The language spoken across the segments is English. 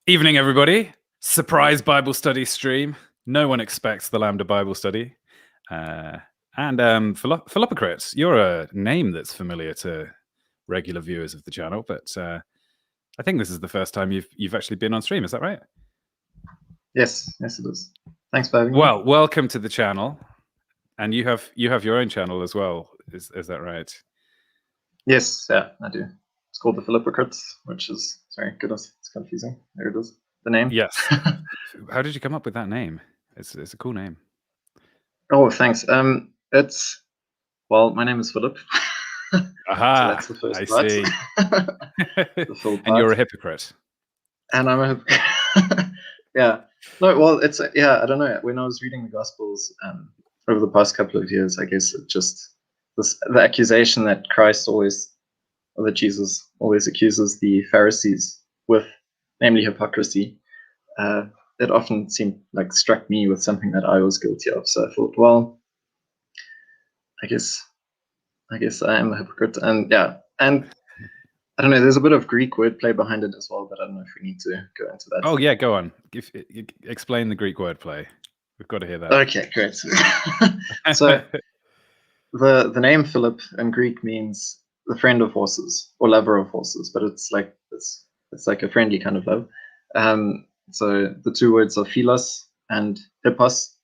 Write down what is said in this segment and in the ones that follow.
Evening, everybody. Surprise Bible study stream. No one expects the Lambda Bible study. Philopocrates, you're a name that's familiar to regular viewers of the channel, but I think this is the first time you've actually been on stream. Is that right? Yes, it is. Thanks for having me. Well, welcome to the channel, and you have your own channel as well. Is that right? Yes, yeah, I do. It's called the Philopocrates, which is sorry, goodness, it's confusing. There it is. The name. Yes. How did you come up with that name? It's a cool name. Oh, thanks. My name is Philip. Aha, so that's the first I part. see. The full part. And you're a hypocrite. And I'm a yeah. No, well, it's I don't know. When I was reading the Gospels over the past couple of years, I guess it just the accusation that Jesus always accuses the Pharisees with, namely hypocrisy. It often struck me with something that I was guilty of. So I thought, well, I guess I am a hypocrite, and I don't know. There's a bit of Greek wordplay behind it as well, but I don't know if we need to go into that. Oh yeah, go on. Explain the Greek wordplay. We've got to hear that. Okay, great. So the name Philip in Greek means the friend of horses or lover of horses, but it's like a friendly kind of love. So the two words are philos and hippos,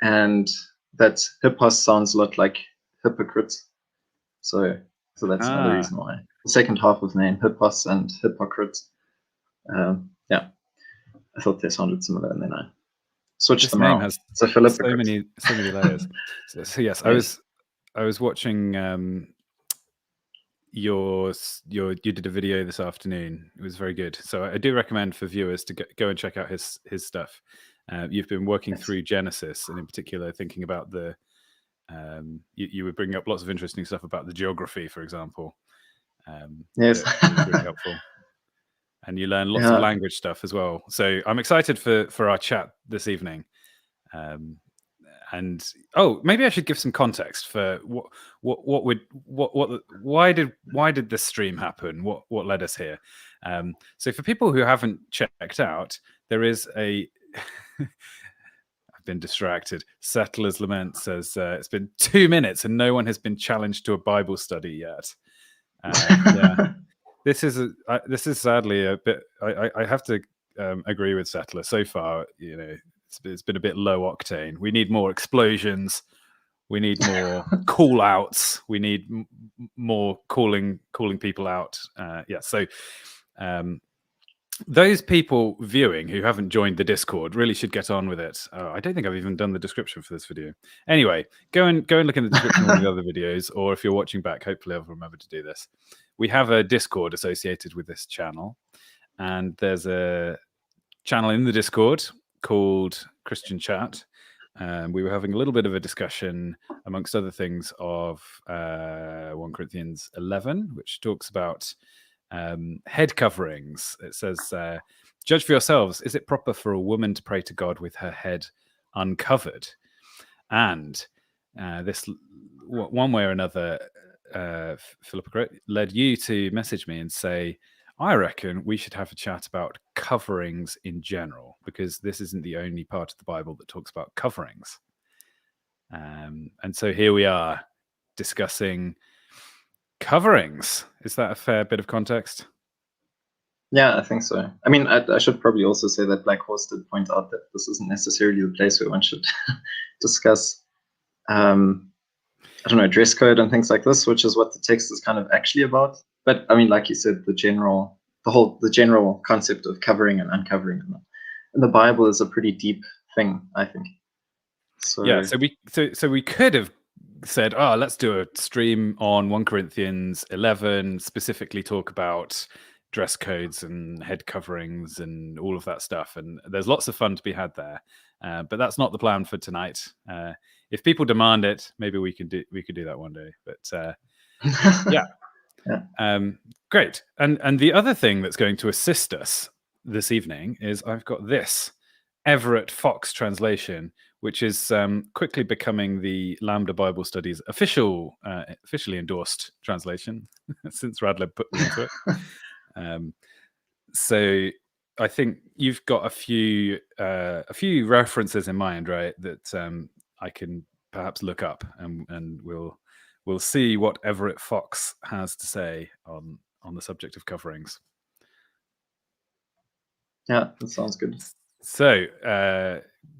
and that hippos sounds a lot like hypocrite. So that's another reason why. The second half of the name, hippos and hypocrite. I thought they sounded similar, and then I switched them around. Has so many layers. so yes, I was watching you did a video this afternoon. It was very good. So I do recommend for viewers to go and check out his stuff. You've been working through Genesis, and in particular thinking about the you were bringing up lots of interesting stuff about the geography, for example. Yes, that was really helpful. And you learn lots of language stuff as well. So I'm excited for our chat this evening. And maybe I should give some context for why did this stream happen? What led us here? So for people who haven't checked out, there is a I've been distracted. Settler's Lament says it's been 2 minutes and no one has been challenged to a Bible study yet. Yeah. This is sadly a bit. I have to agree with Settler. So far, it's been a bit low octane. We need more explosions. We need more call outs. We need more calling people out. So those people viewing who haven't joined the Discord really should get on with it. I don't think I've even done the description for this video. Anyway, go and look in the description of the other videos, or if you're watching back, hopefully I'll remember to do this. We have a Discord associated with this channel, and there's a channel in the Discord called Christian Chat. We were having a little bit of a discussion, amongst other things, of 1 Corinthians 11, which talks about head coverings. It says, judge for yourselves, is it proper for a woman to pray to God with her head uncovered? And this, one way or another, Philip led you to message me and say, I reckon we should have a chat about coverings in general, because this isn't the only part of the Bible that talks about coverings. And so here we are discussing coverings. Is that a fair bit of context? Yeah, I think so. I mean, I should probably also say that Black Horse did point out that this isn't necessarily the place where one should discuss I don't know, dress code and things like this, which is what the text is kind of actually about. But I mean, like you said, the general concept of covering and uncovering in the Bible is a pretty deep thing, I think. So yeah, so we could have said, let's do a stream on 1 Corinthians 11, specifically talk about dress codes and head coverings and all of that stuff. And there's lots of fun to be had there. But that's not the plan for tonight. If people demand it, maybe we could do that one day. But yeah. Great. And the other thing that's going to assist us this evening is I've got this Everett Fox Translation, which is quickly becoming the Lambda Bible Studies officially endorsed translation since Radleb put me into it. So I think you've got a few references in mind, right? That I can perhaps look up, and we'll see what Everett Fox has to say on the subject of coverings. Yeah, that sounds good. So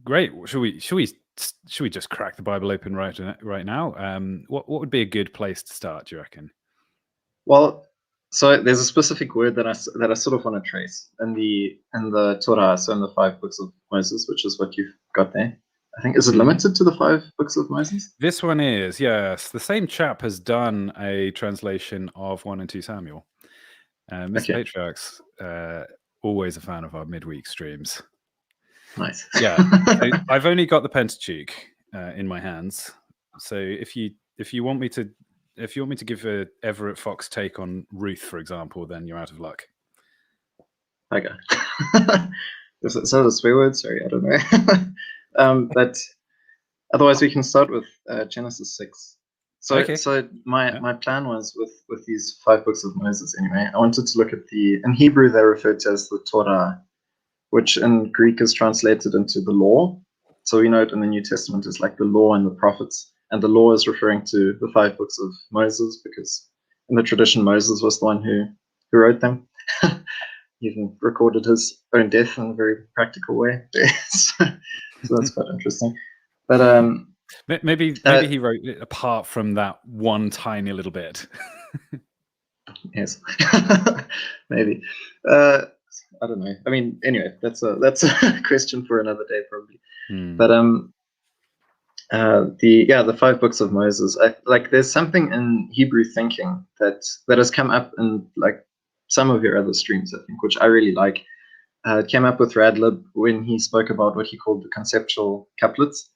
great. Should we just crack the Bible open right now? What would be a good place to start, do you reckon? Well, so there's a specific word that I sort of want to trace in the Torah, so in the 5 books of Moses, which is what you've got there. I think, is it limited to the 5 books of Moses? This one is, yes. The same chap has done a translation of 1 and 2 Samuel. Mr. Patriarch's always a fan of our midweek streams. Nice. Yeah, so I've only got the Pentateuch in my hands. So if you want me to give a Everett Fox take on Ruth, for example, then you're out of luck. Okay. Is it a swear word? Sorry, I don't know. But otherwise, we can start with Genesis 6. So my plan was with these 5 books of Moses. Anyway, I wanted to look at in Hebrew they're referred to as the Torah, which in Greek is translated into the law. So we know it in the New Testament as like the law and the prophets, and the law is referring to the 5 books of Moses, because in the tradition Moses was the one who wrote them. He even recorded his own death in a very practical way. So that's quite interesting. But maybe he wrote it apart from that one tiny little bit. Yes, maybe. I don't know. I mean, anyway, that's a question for another day, probably. But the 5 books of Moses. There's something in Hebrew thinking that has come up in like some of your other streams, I think, which I really like. It came up with Radlib when he spoke about what he called the conceptual couplets,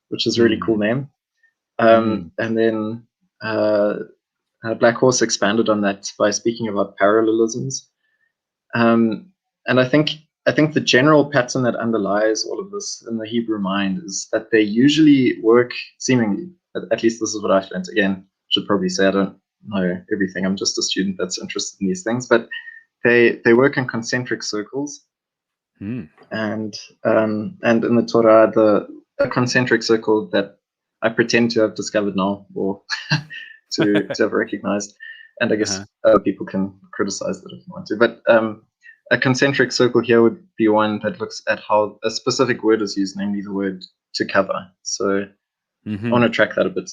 which is a really cool name. And then Black Horse expanded on that by speaking about parallelisms. And I think the general pattern that underlies all of this in the Hebrew mind is that they usually work, seemingly, at least this is what I've learned. Again, should probably say I don't know everything. I'm just a student that's interested in these things. But they work in concentric circles. And in the Torah, a concentric circle that I pretend to have discovered now, or to have recognized, and I guess other people can criticize that if you want to. But a concentric circle here would be one that looks at how a specific word is used, namely the word to cover. So I want to track that a bit.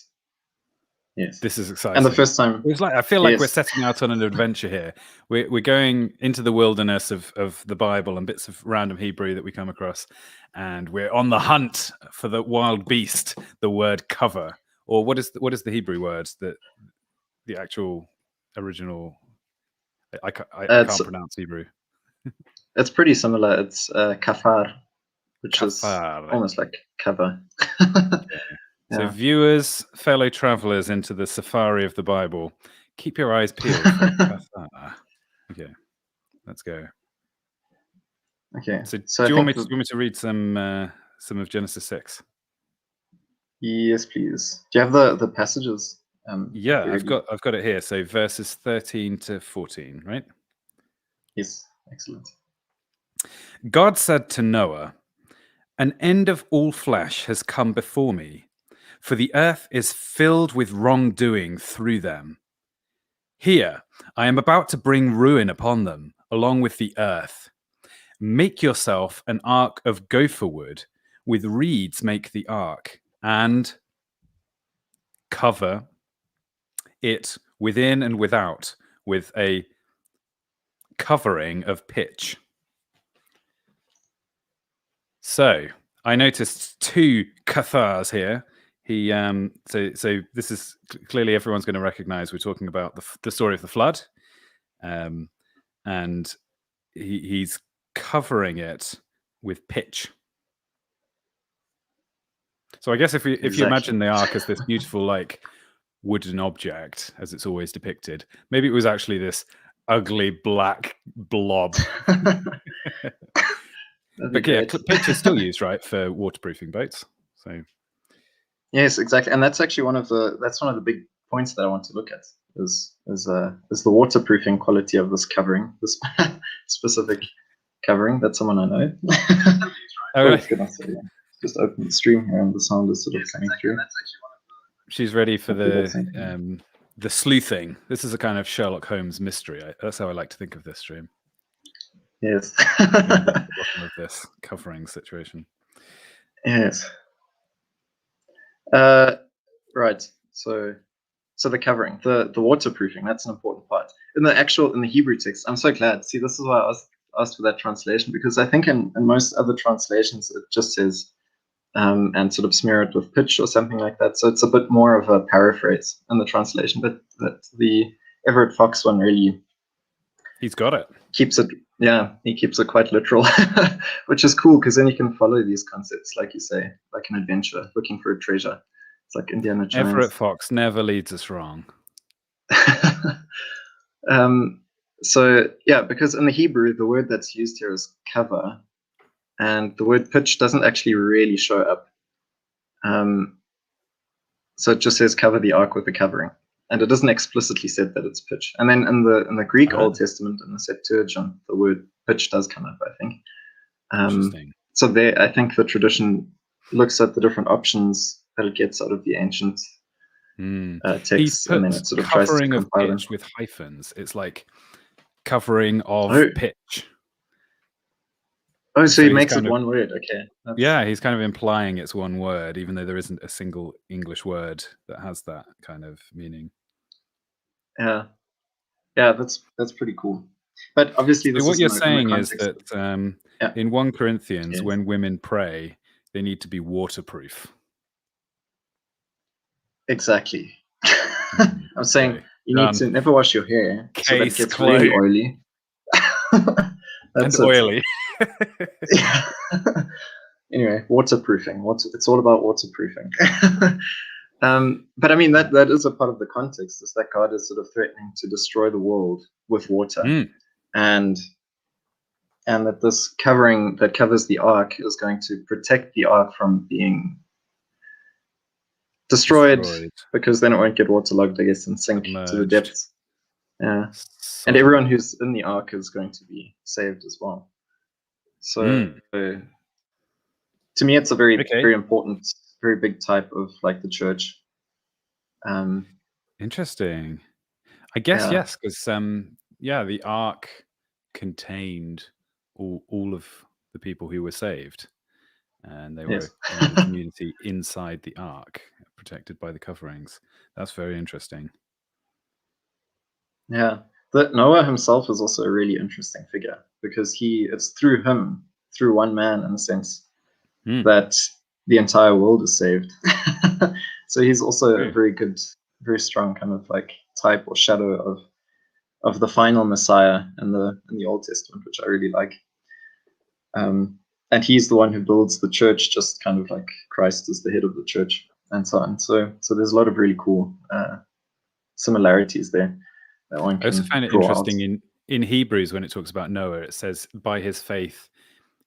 Yes, this is exciting. And the first time, I feel like we're setting out on an adventure here. We're going into the wilderness of the Bible and bits of random Hebrew that we come across, and we're on the hunt for the wild beast, the word cover. Or what is the Hebrew word that the actual original? I can't pronounce Hebrew. It's pretty similar. It's kafar, which is almost like cover. So viewers, fellow travelers into the safari of the Bible, keep your eyes peeled for kafar. Okay, let's go. Okay. So do you want me to read some of Genesis 6? Yes, please. Do you have the passages? Yeah, I've got it here. So verses 13 to 14, right? Yes, excellent. God said to Noah, "An end of all flesh has come before me, for the earth is filled with wrongdoing through them. Here, I am about to bring ruin upon them, along with the earth. Make yourself an ark of gopher wood, with reeds make the ark, and cover it within and without with a covering of pitch." So I noticed 2 kathars here. He so this is clearly everyone's going to recognize we're talking about the story of the flood, and he's covering it with pitch. So I guess if you imagine the ark as this beautiful like wooden object as it's always depicted, maybe it was actually this ugly black blob. But yeah, pitch is still used, right, for waterproofing boats. So yes, exactly, and that's actually one of the big points that I want to look at is the waterproofing quality of this covering, this specific covering. That's someone I know. Oh, It's good. Just open the stream here, and the sound is sort of coming through. She's ready for Hopefully the sleuthing. This is a kind of Sherlock Holmes mystery. That's how I like to think of this stream. Yes. The bottom of this covering situation. Yes. Right. So the covering, the waterproofing, that's an important part. In the Hebrew text, I'm so glad. See, this is why I asked for that translation, because I think in most other translations it just says and sort of smear it with pitch or something like that. So it's a bit more of a paraphrase in the translation, but the Everett Fox one really, he's got it. Keeps it, yeah, he keeps it quite literal, which is cool, because then you can follow these concepts, like you say, like an adventure, looking for a treasure. It's like Indiana Jones. Everett Fox never leads us wrong. So yeah, because in the Hebrew, the word that's used here is cover, and the word pitch doesn't actually really show up. So it just says cover the ark with the covering, and it doesn't explicitly say that it's pitch. And then in the Greek Old Testament, in the Septuagint, the word pitch does come up, I think. Interesting. So there, I think the tradition looks at the different options that it gets out of the ancient texts, and then it sort of tries to compile them with hyphens. It's like covering of pitch. Oh, so he makes it one word. Okay. Yeah, he's kind of implying it's one word, even though there isn't a single English word that has that kind of meaning. Yeah, that's pretty cool. But obviously, so what you're saying is that in 1 Corinthians, when women pray, they need to be waterproof. Exactly. I'm saying you need to never wash your hair, so that it gets really oily. That's oily. Anyway, waterproofing. It's all about waterproofing. But I mean, that is a part of the context, is that God is sort of threatening to destroy the world with water, and that this covering that covers the ark is going to protect the ark from being destroyed, because then it won't get waterlogged, I guess, and sink to the depths. Yeah, and everyone who's in the ark is going to be saved as well. So to me, it's a very very important, very big type of like the church. Interesting. I guess yes, because the ark contained all of the people who were saved, and they were in the community inside the ark, protected by the coverings. That's very interesting. Yeah, but Noah himself is also a really interesting figure, because it's through him, through one man, in a sense, that the entire world is saved. So he's also a very good, very strong kind of like type or shadow of the final Messiah in the Old Testament, which I really like. And he's the one who builds the church, just kind of like Christ is the head of the church, and so on. So there's a lot of really cool similarities there. I also find it interesting in Hebrews, when it talks about Noah, it says by his faith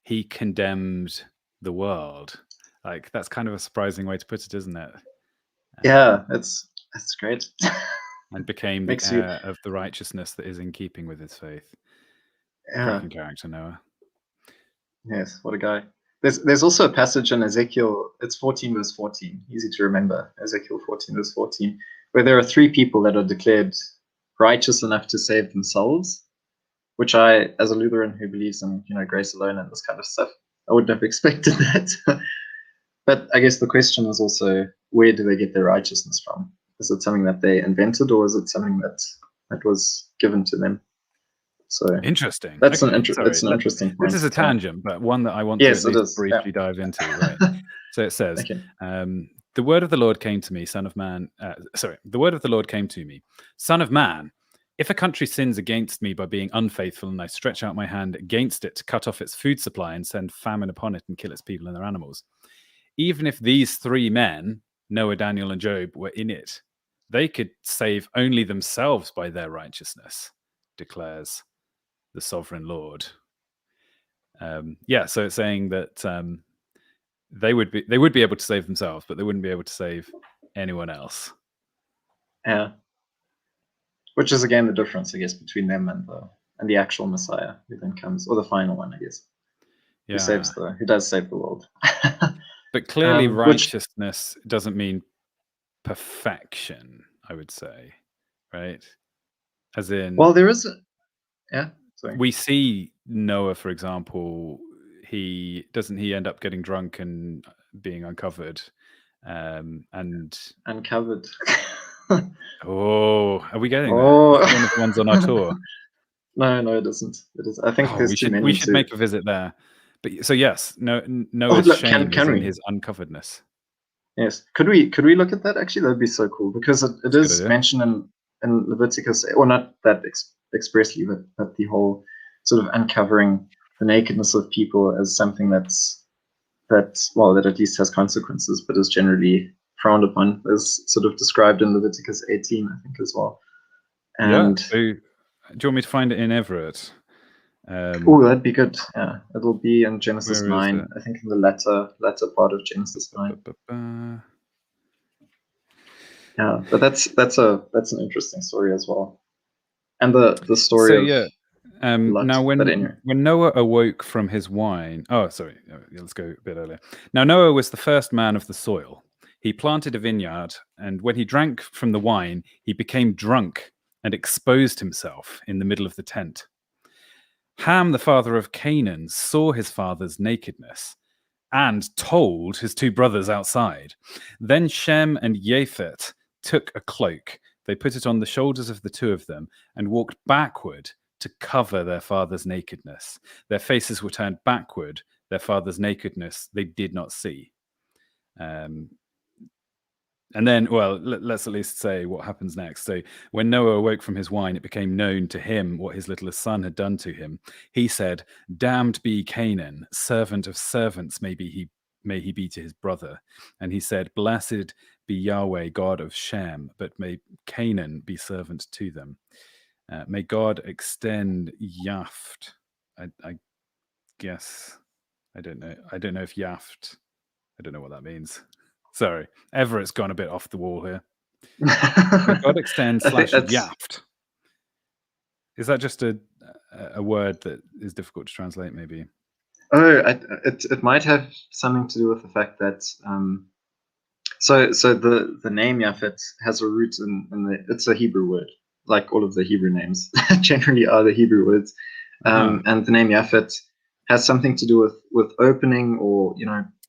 he condemned the world. Like, that's kind of a surprising way to put it, isn't it? Yeah, that's great. And became the heir of the righteousness that is in keeping with his faith. Cracking character, Noah. Yes, what a guy. There's also a passage in Ezekiel, it's 14 verse 14, easy to remember, Ezekiel 14 verse 14, where there are 3 people that are declared righteous enough to save themselves, which I, as a Lutheran who believes in grace alone and this kind of stuff, I wouldn't have expected that. But I guess the question is also, where do they get their righteousness from? Is it something that they invented, or is it something that was given to them? So interesting. That's an interesting point. This is a tangent, but one that I want to at least briefly dive into. Right. So it says, the word of the Lord came to me, son of man. The word of the Lord came to me, son of man. If a country sins against me by being unfaithful, and I stretch out my hand against it to cut off its food supply and send famine upon it and kill its people and their animals, even if these 3 men, Noah, Daniel, and Job, were in it, they could save only themselves by their righteousness, declares the sovereign Lord. So it's saying that they would be able to save themselves, but they wouldn't be able to save anyone else. Yeah. Which is again the difference, I guess, between them and and the actual Messiah who then comes, or the final one, I guess, Yeah. who does save the world. But clearly Which, righteousness doesn't mean perfection, I would say, right? As in, well, there is sorry. we see Noah, for example, he end up getting drunk and being uncovered, and Uncovered. oh, are we getting that? Oh. Is it one of the ones on our tour? No, it isn't. It is. I think Oh, there's too many. we should make a visit there. But so yes, Noah's look, shame can is in we? his uncoveredness. Yes. Could we look at that? Actually, that'd be so cool, because it is mentioned in Leviticus, or not that expressly, but the whole sort of uncovering the nakedness of people as something that at least has consequences, but is generally frowned upon, as sort of described in Leviticus 18, I think, as well. And so, do you want me to find it in Everett? oh, that'd be good. Yeah, it'll be in Genesis Where is 9. it? I think in the latter part of Genesis 9. Yeah, but that's an interesting story as well, and the story of Lot. now But anyway, when Noah awoke from his wine, let's go a bit earlier. Now Noah was the first man of the soil. He planted a vineyard, and when he drank from the wine, he became drunk and exposed himself in the middle of the tent. Ham, the father of Canaan, saw his father's nakedness and told his two brothers outside. Then Shem and Japheth took a cloak. They put it on the shoulders of the two of them and walked backward to cover their father's nakedness. Their faces were turned backward. Their father's nakedness they did not see. And then, well, let's at least say what happens next. So when Noah awoke from his wine, it became known to him what his littlest son had done to him. He said, "Damned be Canaan, servant of servants may he be to his brother." And he said, "Blessed be Yahweh, God of Shem, but may Canaan be servant to them. May God extend Yaft." I guess, I don't know if Yaft, I don't know what that means. Sorry, Everett's gone a bit off the wall here. May God extend / Yaft. Is that just a word that is difficult to translate, maybe? Oh, it might have something to do with the fact that so the name Yafet has a root in it's a Hebrew word, like all of the Hebrew names generally are the Hebrew words, and the name Yafet has something to do with opening, or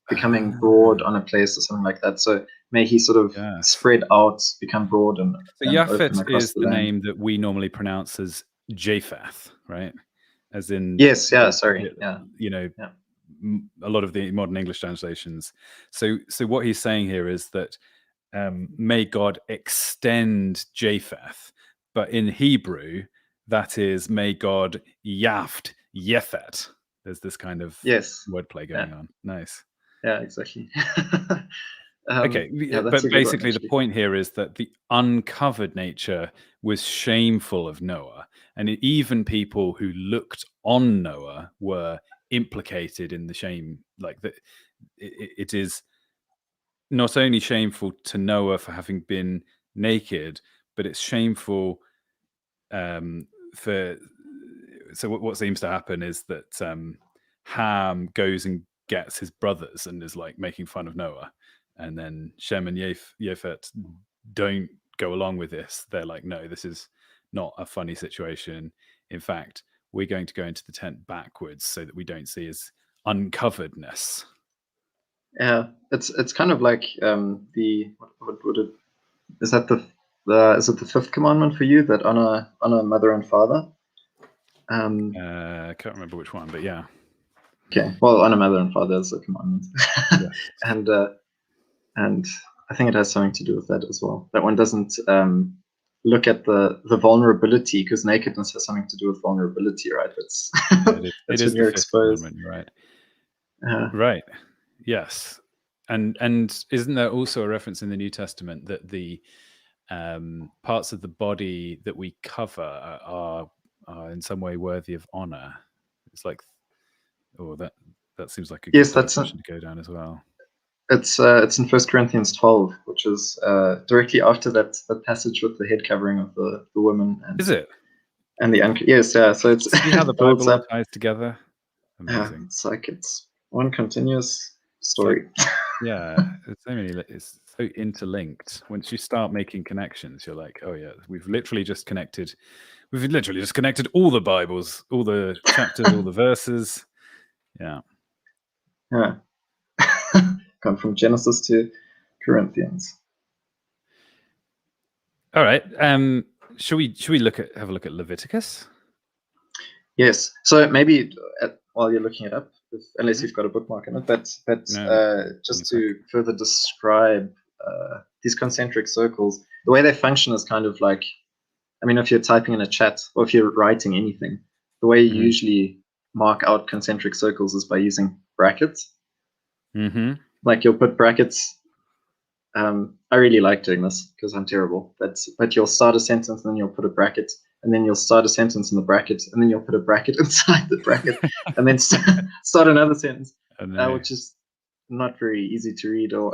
becoming broad on a place or something like that. So may he sort of spread out, become broad, and so Yafet is the land. name that we normally pronounce as Japheth, right? As in yes, yeah, sorry, yeah. A lot of the modern English translations. So what he's saying here is that may God extend Japheth, but in Hebrew that is may God yaft Yefet. There's this kind of wordplay going on. Nice. Yeah, exactly. Okay, but basically the point here is that the uncovered nature was shameful of Noah, and even people who looked on Noah were implicated in the shame. Like that, it is not only shameful to Noah for having been naked, but it's shameful for. So what seems to happen is that Ham goes and gets his brothers and is like making fun of Noah. And then Shem and Japheth don't go along with this. They're like, no, this is not a funny situation. In fact, we're going to go into the tent backwards so that we don't see his uncoveredness. Yeah, it's kind of like what would it is that is it the fifth commandment for you, that honor mother and father? I can't remember which one, but yeah. Okay, well, honor mother and father is a commandment. Yes. and I think it has something to do with that as well. That one doesn't look at the vulnerability, because nakedness has something to do with vulnerability, right? It is the fifth commandment, you're right. Right. Yes. And isn't there also a reference in the New Testament that the parts of the body that we cover are in some way worthy of honor? It's like, that seems like a good direction to go down as well. It's in 1 Corinthians 12, which is directly after that passage with the head covering of the woman. And is it? And the yes, yeah. So it's See how the it builds Bible all up. ties together? Yeah, Amazing. it's like it's one continuous It's like, story. yeah, it's so many. It's so interlinked. Once you start making connections, you're like, oh yeah, we've literally just connected. We've literally just connected all the Bibles, all the chapters, all the verses. Yeah. Yeah. Come from Genesis to Corinthians. All right. Should we have a look at Leviticus? Yes. So maybe while you're looking it up, unless you've got a bookmark in it, but No, just to further describe these concentric circles, the way they function is kind of like, I mean, if you're typing in a chat or if you're writing anything, the way you usually mark out concentric circles is by using brackets. Like you'll put brackets. I really like doing this because I'm terrible. But you'll start a sentence and then you'll put a bracket, and then you'll start a sentence in the bracket, and then you'll put a bracket inside the bracket, and then start another sentence, which is not very easy to read or.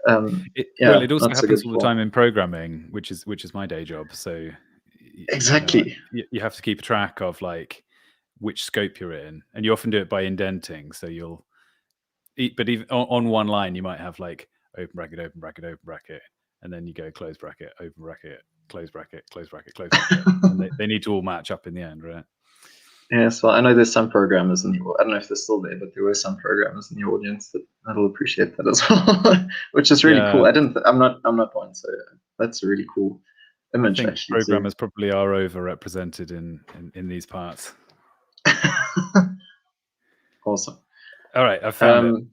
Well, it also not so happens good all the time in programming, which is my day job. So exactly, you have to keep track of like which scope you're in, and you often do it by indenting. So but even on one line, you might have like open bracket, open bracket, open bracket, and then you go close bracket, open bracket, close bracket, close bracket, close bracket, and they need to all match up in the end, right? Yes, well, I know there's some programmers in the. I don't know if they're still there, but there were some programmers in the audience that'll appreciate that as well, which is really cool. I'm not one, so that's a really cool image. I think actually, programmers probably are overrepresented in these parts. Awesome. All right, I found it.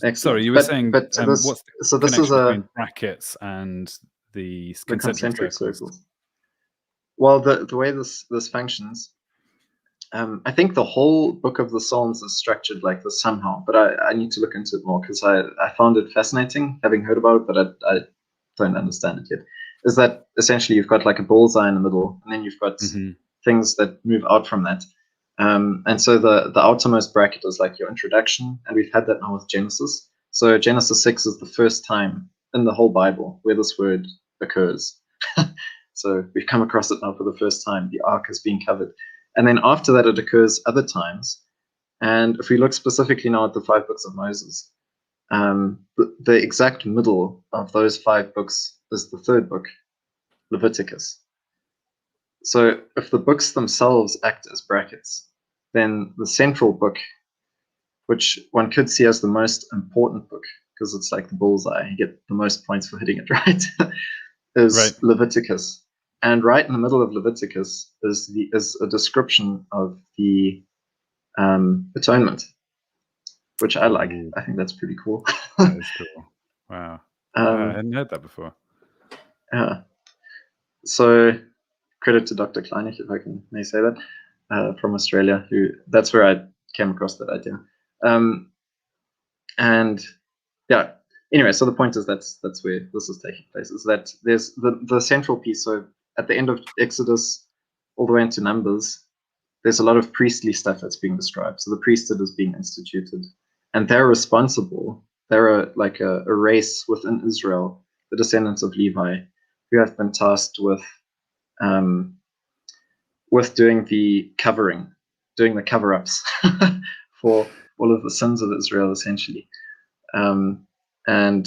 Excellent. Sorry, you were saying what's the connection between brackets and the concentric circles? Well, the way this functions, I think the whole book of the Psalms is structured like this somehow, but I need to look into it more because I found it fascinating, having heard about it, but I don't understand it yet. Is that essentially you've got like a bullseye in the middle, and then you've got things that move out from that. And so the outermost bracket is like your introduction, and we've had that now with Genesis. So Genesis 6 is the first time in the whole Bible where this word occurs. So we've come across it now for the first time. The ark is being covered. And then after that, it occurs other times. And if we look specifically now at the 5 books of Moses, the exact middle of those 5 books is the 3rd book, Leviticus. So if the books themselves act as brackets, then the central book, which one could see as the most important book, because it's like the bullseye, you get the most points for hitting it right, is Leviticus. And right in the middle of Leviticus is a description of the atonement, which I like. I think that's pretty cool. That is cool. Wow. I hadn't heard that before. Yeah. So credit to Dr. Kleinig, if I may say that, from Australia, that's where I came across that idea. And yeah, anyway, so the point is that's where this is taking place, is that there's the central piece. So at the end of Exodus all the way into Numbers, there's a lot of priestly stuff that's being described. So the priesthood is being instituted, and they're responsible. They're like a race within Israel, the descendants of Levi, who have been tasked with doing the covering, doing the cover-ups for all of the sins of Israel, essentially. And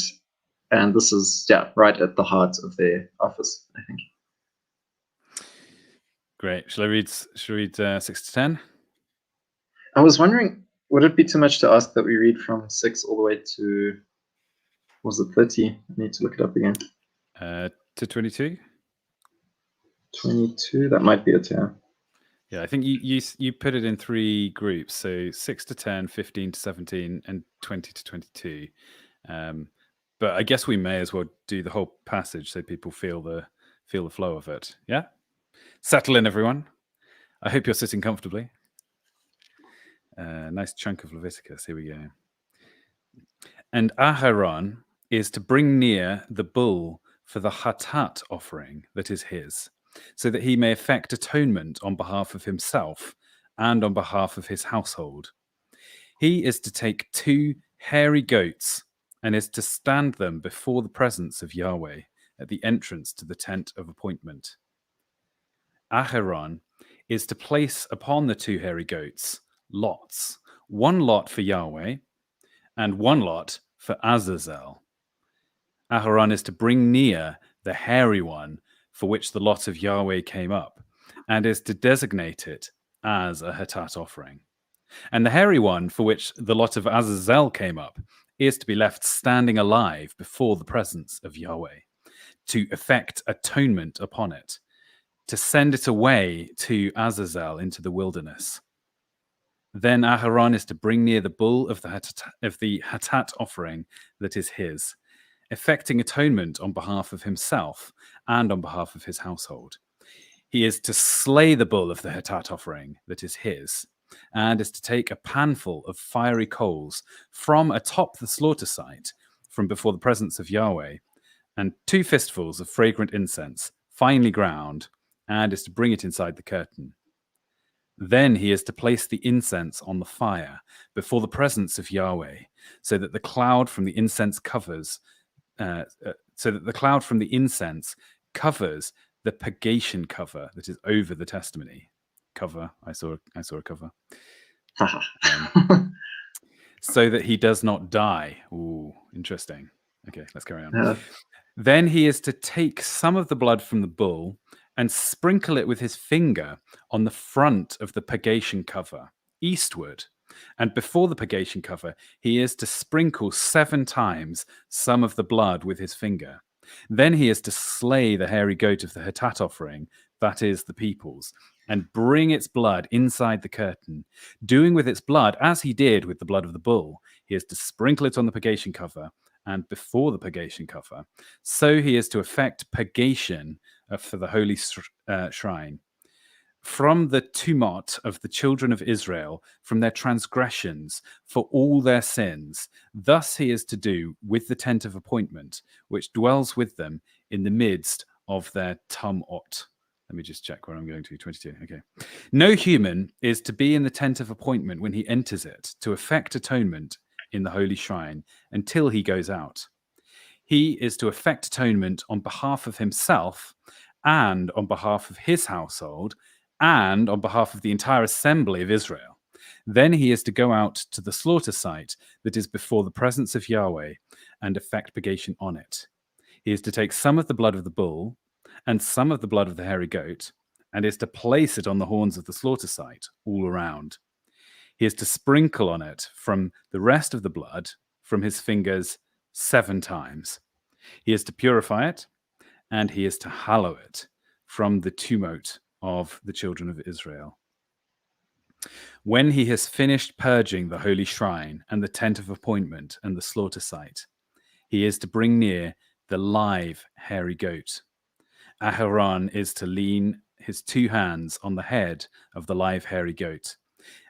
this is right at the heart of their office, I think. Great. Shall I read 6 to 10? I was wondering, would it be too much to ask that we read from 6 all the way to, was it 30? I need to look it up again. To 22? 22, that might be it, yeah. Yeah, I think you put it in 3 groups, so 6 to 10, 15 to 17, and 20 to 22. But I guess we may as well do the whole passage so people feel the flow of it. Yeah? Settle in, everyone. I hope you're sitting comfortably. Nice chunk of Leviticus. Here we go. And Aharon is to bring near the bull for the Hatat offering that is his, so that he may effect atonement on behalf of himself and on behalf of his household. He is to take 2 hairy goats and is to stand them before the presence of Yahweh at the entrance to the tent of appointment. Aharon is to place upon the 2 hairy goats lots, 1 lot for Yahweh and 1 lot for Azazel. Aharon is to bring near the hairy one for which the lot of Yahweh came up, and is to designate it as a Hatat offering. And the hairy one for which the lot of Azazel came up is to be left standing alive before the presence of Yahweh, to effect atonement upon it, to send it away to Azazel into the wilderness. Then Aharon is to bring near the bull of the Hatat offering that is his, effecting atonement on behalf of himself and on behalf of his household. He is to slay the bull of the Hatat offering that is his, and is to take a panful of fiery coals from atop the slaughter site, from before the presence of Yahweh, and 2 fistfuls of fragrant incense, finely ground, and is to bring it inside the curtain. Then he is to place the incense on the fire before the presence of Yahweh, so that the cloud from the incense covers the purgation cover that is over the testimony. Cover. I saw a cover. So that he does not die. Ooh, interesting. Okay, let's carry on. Yeah. Then he is to take some of the blood from the bull and sprinkle it with his finger on the front of the purgation cover, eastward. And before the purgation cover, he is to sprinkle 7 times some of the blood with his finger. Then he is to slay the hairy goat of the Hatat offering, that is the people's, and bring its blood inside the curtain, doing with its blood as he did with the blood of the bull. He is to sprinkle it on the purgation cover and before the purgation cover. So he is to effect purgation for the holy shrine. From the tumot of the children of Israel, from their transgressions, for all their sins. Thus he is to do with the tent of appointment, which dwells with them in the midst of their tumot. Let me just check where I'm going to. 22. Okay. No human is to be in the tent of appointment when he enters it, to effect atonement in the holy shrine, until he goes out. He is to effect atonement on behalf of himself and on behalf of his household, and on behalf of the entire assembly of Israel. Then he is to go out to the slaughter site that is before the presence of Yahweh and effect purgation on it. He is to take some of the blood of the bull and some of the blood of the hairy goat, and is to place it on the horns of the slaughter site all around. He is to sprinkle on it from the rest of the blood from his fingers 7 times. He is to purify it, and he is to hallow it from the tumot of the children of Israel. When he has finished purging the holy shrine and the tent of appointment and the slaughter site, he is to bring near the live hairy goat. Aharon is to lean his 2 hands on the head of the live hairy goat,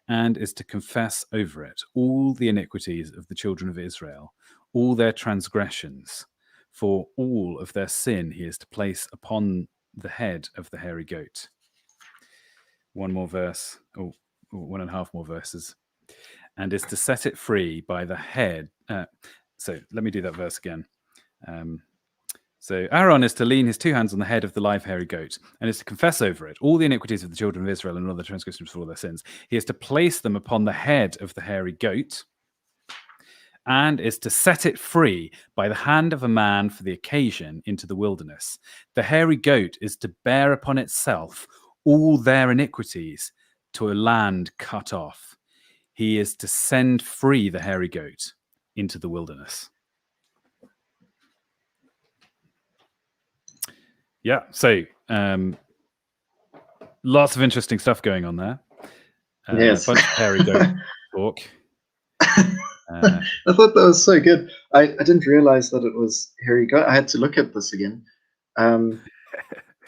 and is to confess over it all the iniquities of the children of Israel, all their transgressions. For all of their sin he is to place upon the head of the hairy goat. 1 more verse, or 1.5 more verses, and is to set it free by the head. So let me do that verse again. So Aaron is to lean his 2 hands on the head of the live hairy goat, and is to confess over it all the iniquities of the children of Israel and all the transgressions for all their sins. He is to place them upon the head of the hairy goat, and is to set it free by the hand of a man for the occasion into the wilderness. The hairy goat is to bear upon itself all their iniquities to a land cut off. He is to send free the hairy goat into the wilderness. Yeah, so lots of interesting stuff going on there. Yes. A bunch of hairy goat talk. I thought that was so good. I didn't realize that it was hairy goat. I had to look at this again.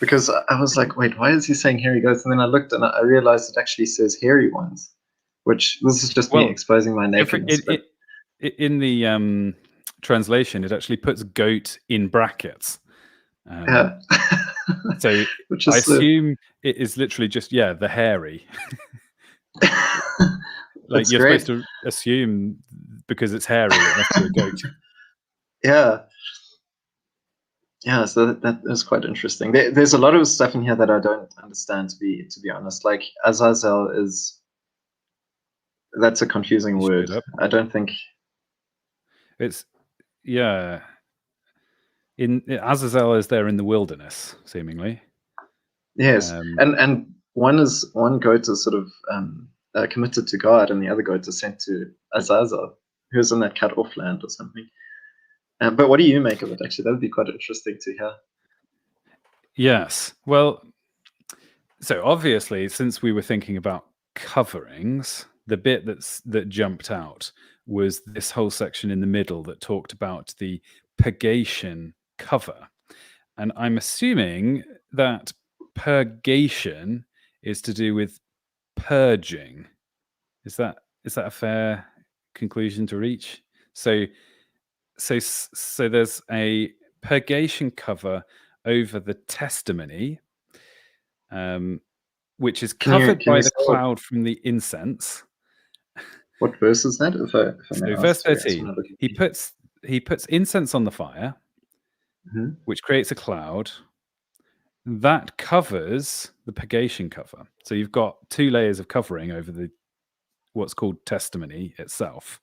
Because I was like, wait, why is he saying hairy goats? And then I looked and I realized it actually says hairy ones, which this is just me exposing my nakedness. In the translation, it actually puts goat in brackets. Yeah. So I assume it is literally just, the hairy. Like you're supposed to assume because it's hairy, it must be a goat. Yeah. Yeah, so that is quite interesting. There's a lot of stuff in here that I don't understand, to be honest. Like Azazel that's a confusing You should word. look it up. I don't think It's Azazel is there in the wilderness, seemingly. yes, and one goat is sort of committed to God, and the other goat is sent to Azazel, who's in that cut off land or something. But what do you make of it? Actually, that would be quite interesting to hear. Yes. Well, so obviously, since we were thinking about coverings, the bit that jumped out was this whole section in the middle that talked about the purgation cover. And I'm assuming that purgation is to do with purging. Is that a fair conclusion to reach? So there's a purgation cover over the testimony, which is covered Can by you the say cloud from the incense. what verse is that? If I may So ask. verse Sorry, I just 13, want to look at he puts incense on the fire, Mhm. which creates a cloud that covers the purgation cover. So you've got 2 layers of covering over the what's called testimony itself,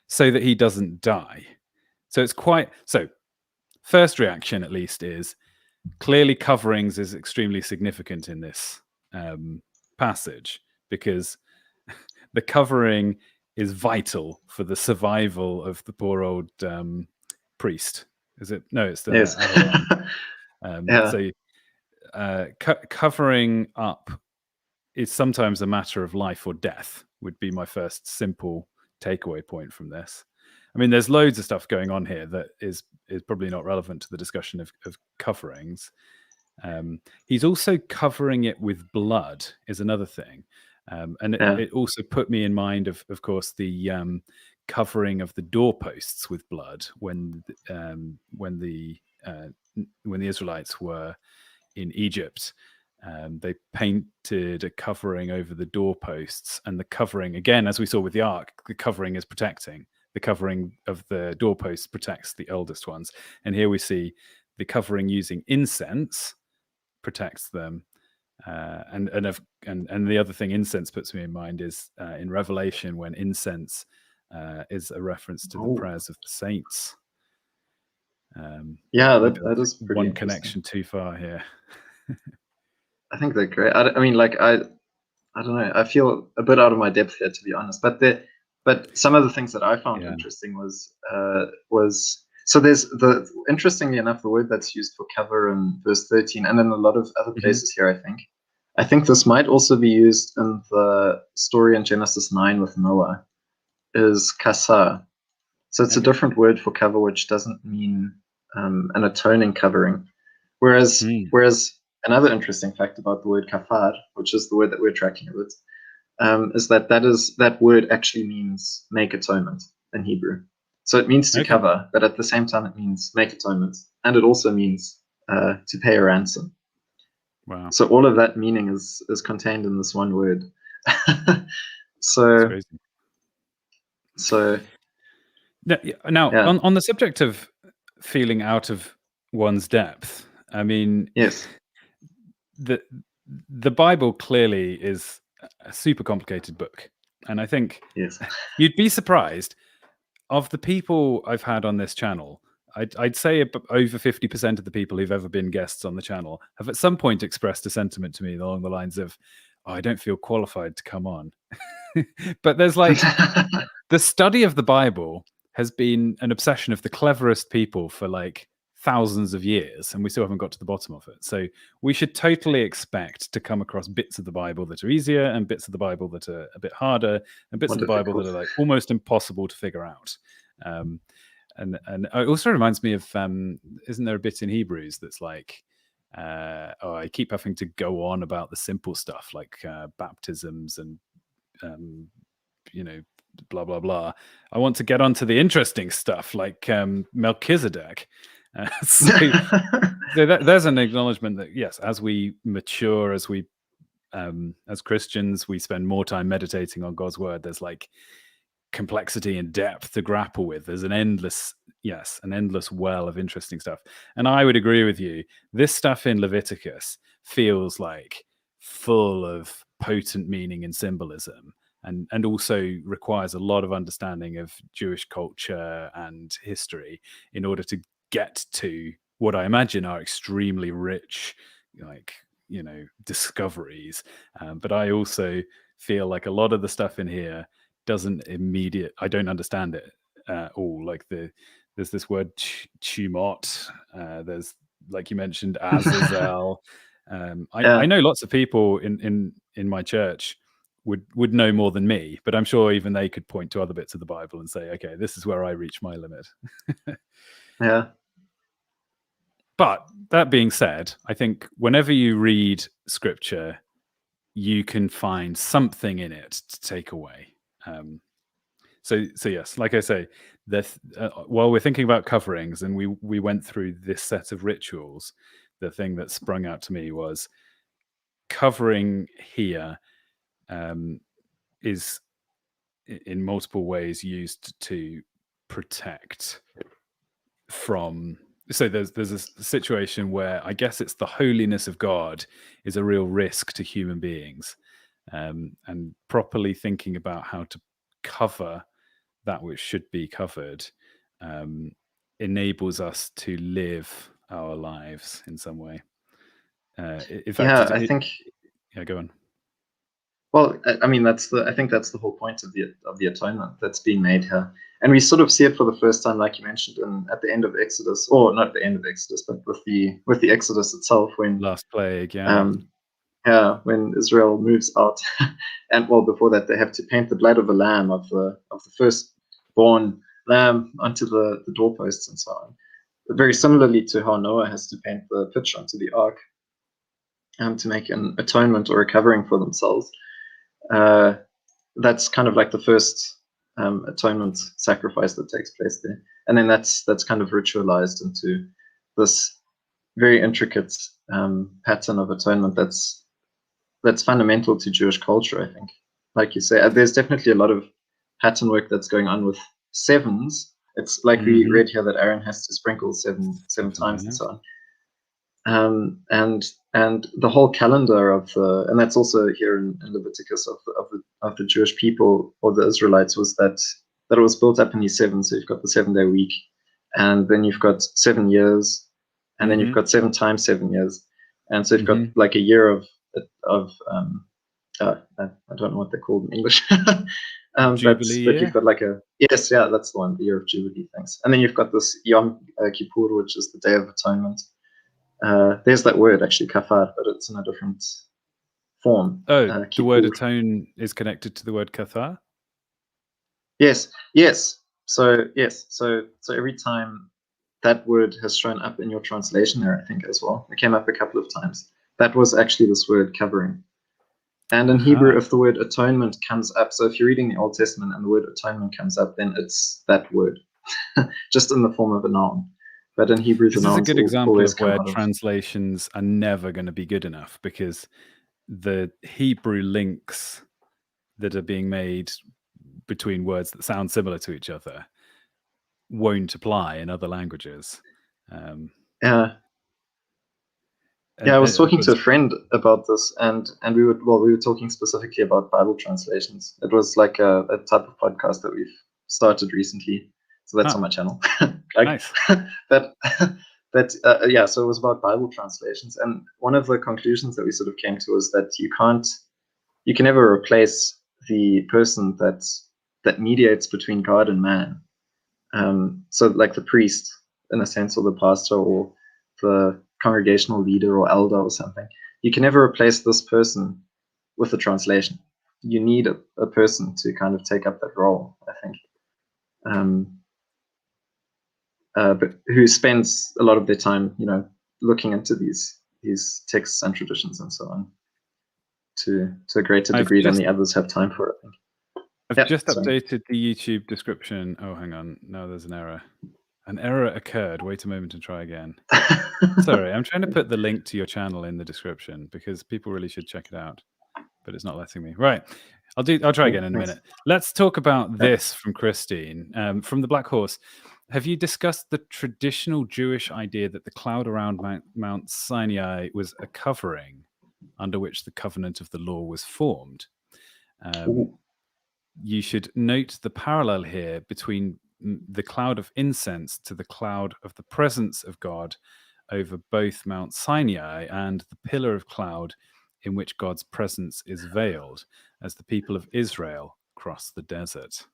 so that he doesn't die. So it's first reaction at least is clearly coverings is extremely significant in this passage, because the covering is vital for the survival of the poor old priest. Is it? No, it's the Yes. Aaron. Yeah. So covering up is sometimes a matter of life or death, would be my first simple takeaway point from this. I mean, there's loads of stuff going on here that is probably not relevant to the discussion of coverings. He's also covering it with blood is another thing. And Yeah. it also put me in mind of course, the covering of the doorposts with blood when the Israelites were in Egypt. They painted a covering over the doorposts, and the covering, again, as we saw with the ark, the covering is protecting. The covering of the doorposts protects the eldest ones. And here we see the covering using incense protects them. And the other thing incense puts me in mind is in Revelation, when incense is a reference to the Oh. prayers of the saints. Yeah, Maybe that that's is pretty one interesting. connection too far here. I think they're great. I mean, like I don't know. I feel a bit out of my depth here, to be honest. But some of the things that I found interesting was so there's interestingly enough, the word that's used for cover in verse 13, and in a lot of other places here, I think this might also be used in the story in Genesis 9 with Noah, is kasa. So it's a different word for cover, which doesn't mean an atoning covering. Whereas another interesting fact about the word kafar, which is the word that we're tracking a bit, is that word actually means make atonement in Hebrew. So it means to cover, but at the same time it means make atonement, and it also means to pay a ransom. Wow! So all of that meaning is contained in this one word. So now on the subject of feeling out of one's depth, I mean, yes, the Bible clearly is a super complicated book, and I think you'd be surprised of the people I've had on this channel. I'd say over 50% of the people who've ever been guests on the channel have at some point expressed a sentiment to me along the lines of, "Oh, I don't feel qualified to come on." But there's like the study of the Bible has been an obsession of the cleverest people for like thousands of years, and we still haven't got to the bottom of it. So we should totally expect to come across bits of the Bible that are easier and bits of the Bible that are a bit harder and bits of the Bible that are like almost impossible to figure out. And it also reminds me of, isn't there a bit in Hebrews that's like, I keep having to go on about the simple stuff like baptisms and, blah, blah, blah. I want to get onto the interesting stuff like Melchizedek. So there's an acknowledgement that, yes, as we mature, as Christians, we spend more time meditating on God's word. There's like complexity and depth to grapple with. There's an endless Yes, an endless well of interesting stuff. And I would agree with you. This stuff in Leviticus feels like full of potent meaning and symbolism, and also requires a lot of understanding of Jewish culture and history in order to get to what I imagine are extremely rich, like, discoveries. But I also feel like a lot of the stuff in here I don't understand it all. Like there's this word chumot. There's, like you mentioned, Azazel. I Yeah, know lots of people in my church would know more than me, but I'm sure even they could point to other bits of the Bible and say, okay, this is where I reach my limit. yeah, But that being said, I think whenever you read scripture, you can find something in it to take away. So yes, like I say, while we're thinking about coverings, and we went through this set of rituals, the thing that sprung out to me was covering here is in multiple ways used to protect from. So there's a situation where I guess it's the holiness of God is a real risk to human beings, and properly thinking about how to cover that which should be covered enables us to live our lives in some way. In fact, yeah. I think. yeah, go on. Well, I mean, I think that's the whole point of the atonement that's being made here, and we sort of see it for the first time, like you mentioned, at the end of Exodus, or not at the end of Exodus, but with the Exodus itself, when Last plague, yeah. when Israel moves out, and well, before that, they have to paint the blood of a lamb of the firstborn lamb onto the doorposts and so on. But very similarly to how Noah has to paint the pitch onto the ark, to make an atonement or a covering for themselves. That's kind of like the first atonement sacrifice that takes place there, and then that's kind of ritualized into this very intricate pattern of atonement that's fundamental to Jewish culture. I think, like you say, there's definitely a lot of pattern work that's going on with sevens. It's like we read here that Aaron has to sprinkle seven times and so on. And the whole calendar and that's also here in Leviticus of the Jewish people or the Israelites, was that it was built up in these seven. So you've got the 7-day week, and then you've got 7 years, and then you've got 7 times 7 years, and so you've got like a year of I don't know what they're called in English. But you've got like that's the one, the year of Jubilee. Thanks. And then you've got this Yom Kippur, which is the Day of Atonement. There's that word actually, kafar, but it's in a different form. The word atone is connected to the word kathar? Yes. So every time that word has shown up in your translation there, I think as well, it came up a couple of times. That was actually this word covering. And in Hebrew, if the word atonement comes up, so if you're reading the Old Testament and the word atonement comes up, then it's that word, just in the form of a noun. But in Hebrew, the nouns this is a good example always of where translations are never going to be good enough, because the Hebrew links that are being made between words that sound similar to each other won't apply in other languages. I was talking to a friend about this, and we were talking specifically about Bible translations. It was like a type of podcast that we've started recently, so that's on my channel. Nice. So it was about Bible translations, and one of the conclusions that we sort of came to was that you can never replace the person that mediates between God and man. So like the priest, in a sense, or the pastor, or the congregational leader or elder or something. You can never replace this person with a translation. You need a person to kind of take up that role, I think. But who spends a lot of their time, looking into these texts and traditions and so on, to a greater degree than the others have time for it, I think. I've just updated the YouTube description. Oh, hang on. No, there's an error. An error occurred. Wait a moment and try again. Sorry, I'm trying to put the link to your channel in the description because people really should check it out, but it's not letting me. Right. I'll try again in a minute. Let's talk about this from Christine, from the Black Horse. have you discussed the traditional Jewish idea that the cloud around Mount Sinai was a covering under which the covenant of the law was formed? You should note the parallel here between the cloud of incense to the cloud of the presence of God over both Mount Sinai and the pillar of cloud in which God's presence is veiled as the people of Israel cross the desert.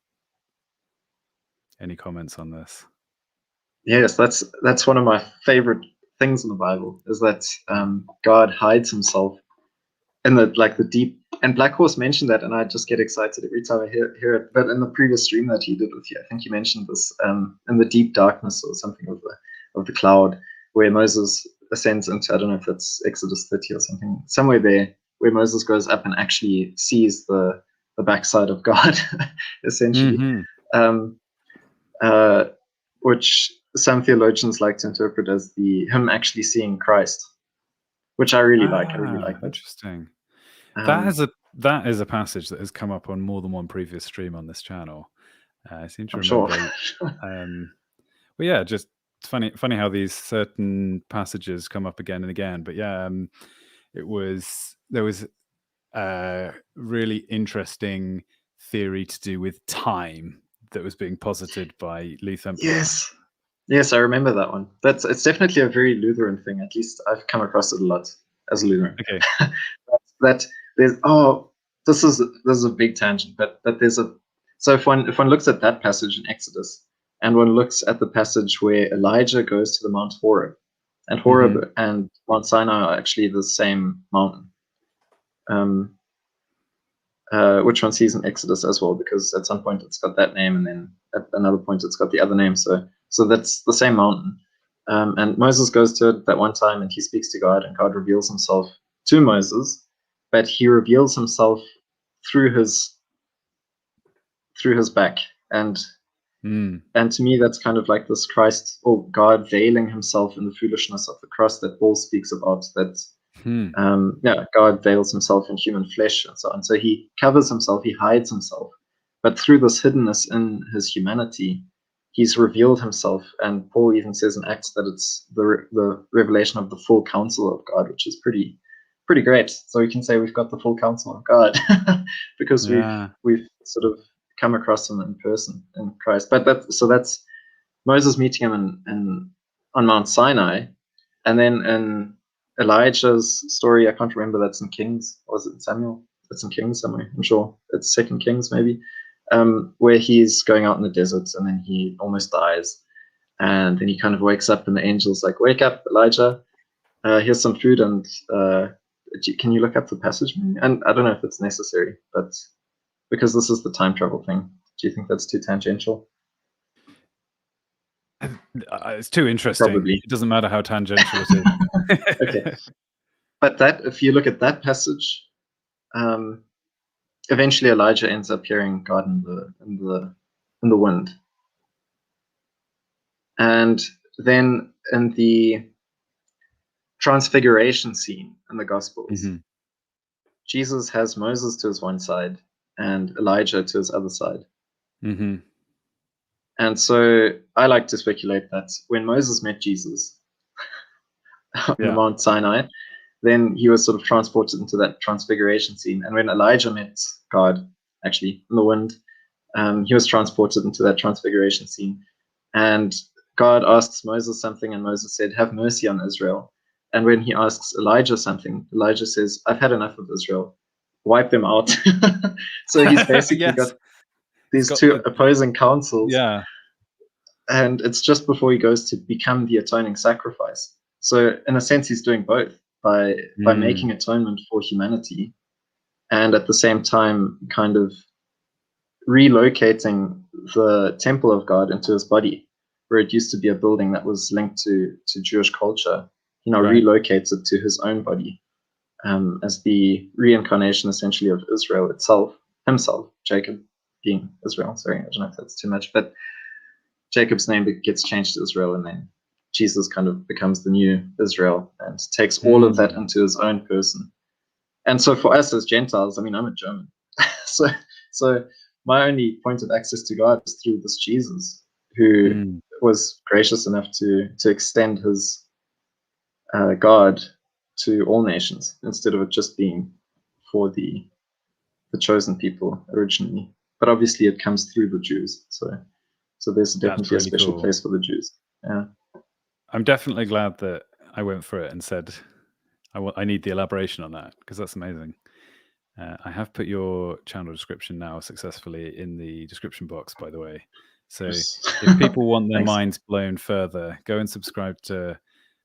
Any comments on this? Yes, that's one of my favorite things in the Bible, is that God hides himself in the deep. And Black Horse mentioned that, and I just get excited every time I hear it. But in the previous stream that he did with you, I think he mentioned this, in the deep darkness or something of the cloud, where Moses ascends into, I don't know if that's Exodus 30 or something, somewhere there, where Moses goes up and actually sees the backside of God, essentially. Mm-hmm. Which some theologians like to interpret as him actually seeing Christ, which I really like. I really like that. Interesting. That is a passage that has come up on more than one previous stream on this channel. I seem to remember. Sure. Well, yeah, just funny how these certain passages come up again and again. But yeah, there was a really interesting theory to do with time that was being posited by Lee Templar. Yes, I remember that one. It's definitely a very Lutheran thing. At least I've come across it a lot as a Lutheran. Okay. that there's this is a big tangent, but there's so if one looks at that passage in Exodus, and one looks at the passage where Elijah goes to the Mount Horeb, and Horeb and Mount Sinai are actually the same mountain. Which one sees in Exodus as well, because at some point it's got that name, and then at another point it's got the other name. So that's the same mountain. And Moses goes to it that one time, and he speaks to God, and God reveals himself to Moses, but he reveals himself through his back. And to me, that's kind of like this Christ, or God veiling himself in the foolishness of the cross that Paul speaks about, that God veils himself in human flesh and so on. So he covers himself, he hides himself, but through this hiddenness in his humanity, he's revealed himself. And Paul even says in Acts that it's the revelation of the full counsel of God, which is pretty great. So we can say we've got the full counsel of God because we've sort of come across him in person in Christ. But that's Moses meeting him on Mount Sinai, and then in Elijah's story, I can't remember, that's in Kings, or was it in Samuel? It's in Kings somewhere, I'm sure. It's 2 Kings maybe, where he's going out in the desert, and then he almost dies. And then he kind of wakes up, and the angel's like, "Wake up, Elijah, here's some food." And can you look up the passage? And I don't know if it's necessary, but because this is the time travel thing, do you think that's too tangential? It's too interesting. Probably. It doesn't matter how tangential it is. Okay. But if you look at that passage, eventually Elijah ends up hearing God in the wind. And then in the transfiguration scene in the Gospels, Jesus has Moses to his one side and Elijah to his other side. And so I like to speculate that when Moses met Jesus on the Mount Sinai, then he was sort of transported into that transfiguration scene. And when Elijah met God, actually, in the wind, he was transported into that transfiguration scene. And God asks Moses something, and Moses said, "Have mercy on Israel." And when he asks Elijah something, Elijah says, "I've had enough of Israel. Wipe them out." So he's basically got these two opposing counsels. Yeah. And it's just before he goes to become the atoning sacrifice. So in a sense, he's doing both by making atonement for humanity, and at the same time kind of relocating the temple of God into his body, where it used to be a building that was linked to Jewish culture. He now relocates it to his own body, as the reincarnation essentially of Israel himself, Jacob being Israel. Sorry, I don't know if that's too much, but Jacob's name gets changed to Israel, and then Jesus kind of becomes the new Israel and takes all of that into his own person. And so for us as Gentiles, I mean, I'm a German. so my only point of access to God is through this Jesus, who was gracious enough to extend his God to all nations instead of it just being for the chosen people originally. But obviously, it comes through the Jews, so there's definitely really a special cool. place for the Jews. Yeah, I'm definitely glad that I went for it and said I need the elaboration on that, because that's amazing. I have put your channel description now successfully in the description box, by the way. So if people want their minds blown further, go and subscribe to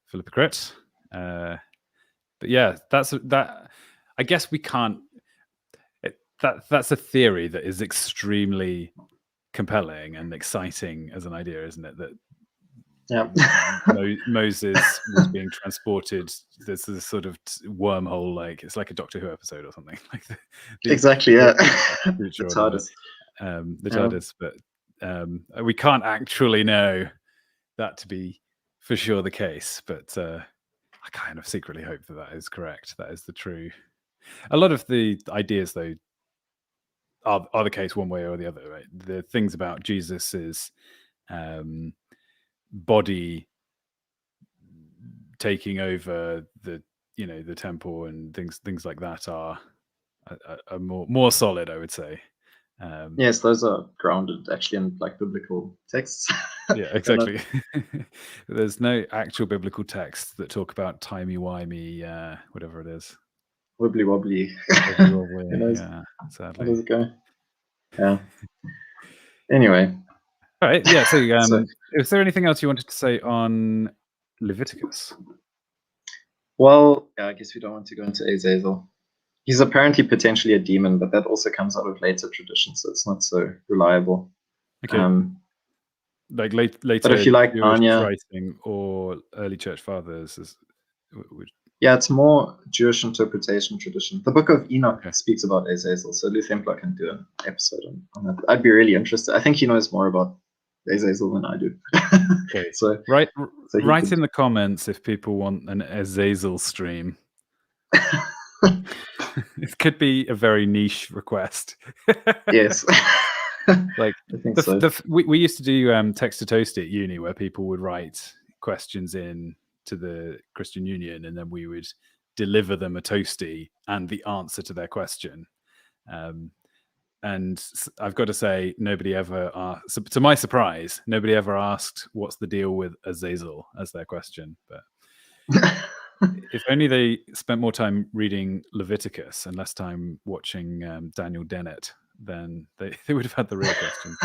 Philip Crit. But yeah, that. I guess we can't. That's a theory that is extremely compelling and exciting as an idea, isn't it? That Moses was being transported. There's this sort of wormhole, like it's like a Doctor Who episode or something. Like exactly, yeah. The TARDIS, but we can't actually know that to be for sure the case. But I kind of secretly hope that is correct. That is the true. A lot of the ideas, though, are the case one way or the other. Right? The things about Jesus's body taking over the temple and things like that are more solid, I would say. Yes, those are grounded actually in like biblical texts. Yeah, exactly. There's no actual biblical texts that talk about timey-wimey, whatever it is. Wibbly wobbly. Yeah, sadly. How does it go? Yeah. Anyway. All right. Yeah. So, is there anything else you wanted to say on Leviticus? Well, yeah, I guess we don't want to go into Azazel. He's apparently potentially a demon, but that also comes out of later tradition, so it's not so reliable. Okay. Like later, but if you like Jewish writing or early church fathers, yeah, it's more Jewish interpretation tradition. The Book of Enoch speaks about Azazel, so Lou Templar can do an episode on that. I'd be really interested. I think he knows more about Azazel than I do. Okay. So write in the comments if people want an Azazel stream. It could be a very niche request. Yes. Like I think so. We used to do text to toast at uni, where people would write questions in to the Christian Union, and then we would deliver them a toasty and the answer to their question. And I've got to say, nobody ever asked, to my surprise, nobody ever asked what's the deal with Azazel as their question. But if only they spent more time reading Leviticus and less time watching Daniel Dennett, then they would have had the real question.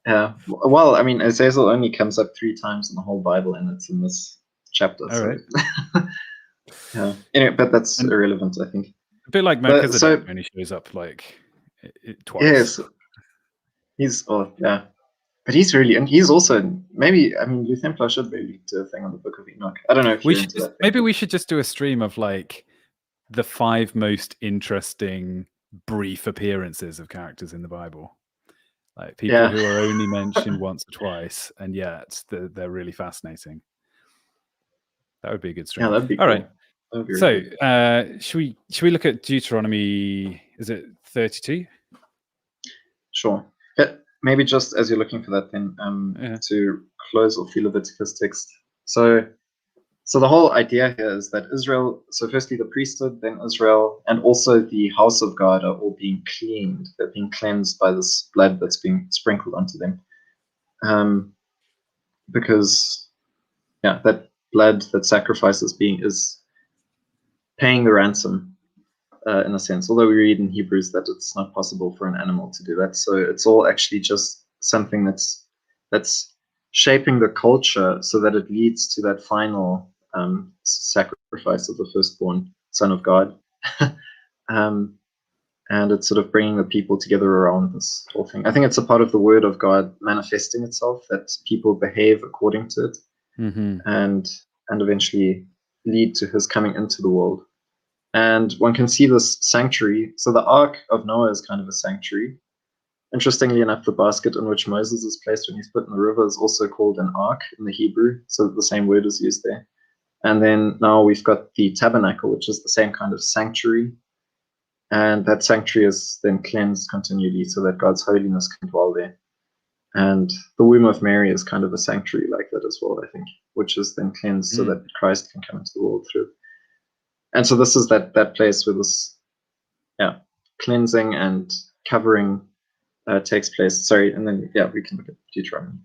Yeah. Well, I mean, Azazel only comes up 3 times in the whole Bible, and it's in this chapter. All so. Right. Yeah. Anyway, but that's irrelevant, I think. A bit like Melchizedek only shows up like twice. Yes. Yeah. But he's really, and he's also, maybe, I mean, Lou Templar should maybe do a thing on the Book of Enoch. I don't know if you're into that. Maybe we should just do a stream of like the 5 most interesting brief appearances of characters in the Bible. Like people who are only mentioned once or twice, and yet they're really fascinating. That would be a good stream. Yeah, that'd be cool. Right. So, should we look at Deuteronomy? Is it 32? Sure. Maybe just as you're looking for that, then to close off the Leviticus text. So the whole idea here is that Israel. So firstly, the priesthood, then Israel, and also the house of God are all being cleaned. They're being cleansed by this blood that's being sprinkled onto them. Because that blood, that sacrifice is paying the ransom. In a sense, although we read in Hebrews that it's not possible for an animal to do that, so it's all actually just something that's shaping the culture so that it leads to that final sacrifice of the firstborn Son of God, and it's sort of bringing the people together around this whole thing. I think it's a part of the Word of God manifesting itself, that people behave according to it, and eventually lead to His coming into the world. And one can see this sanctuary. So the Ark of Noah is kind of a sanctuary. Interestingly enough, the basket in which Moses is placed when he's put in the river is also called an ark in the Hebrew, so the same word is used there. And then now we've got the tabernacle, which is the same kind of sanctuary. And that sanctuary is then cleansed continually so that God's holiness can dwell there. And the womb of Mary is kind of a sanctuary like that as well, I think, which is then cleansed so that Christ can come into the world through. And so this is that place where this cleansing and covering takes place. Sorry, and then we can look at Deuteronomy.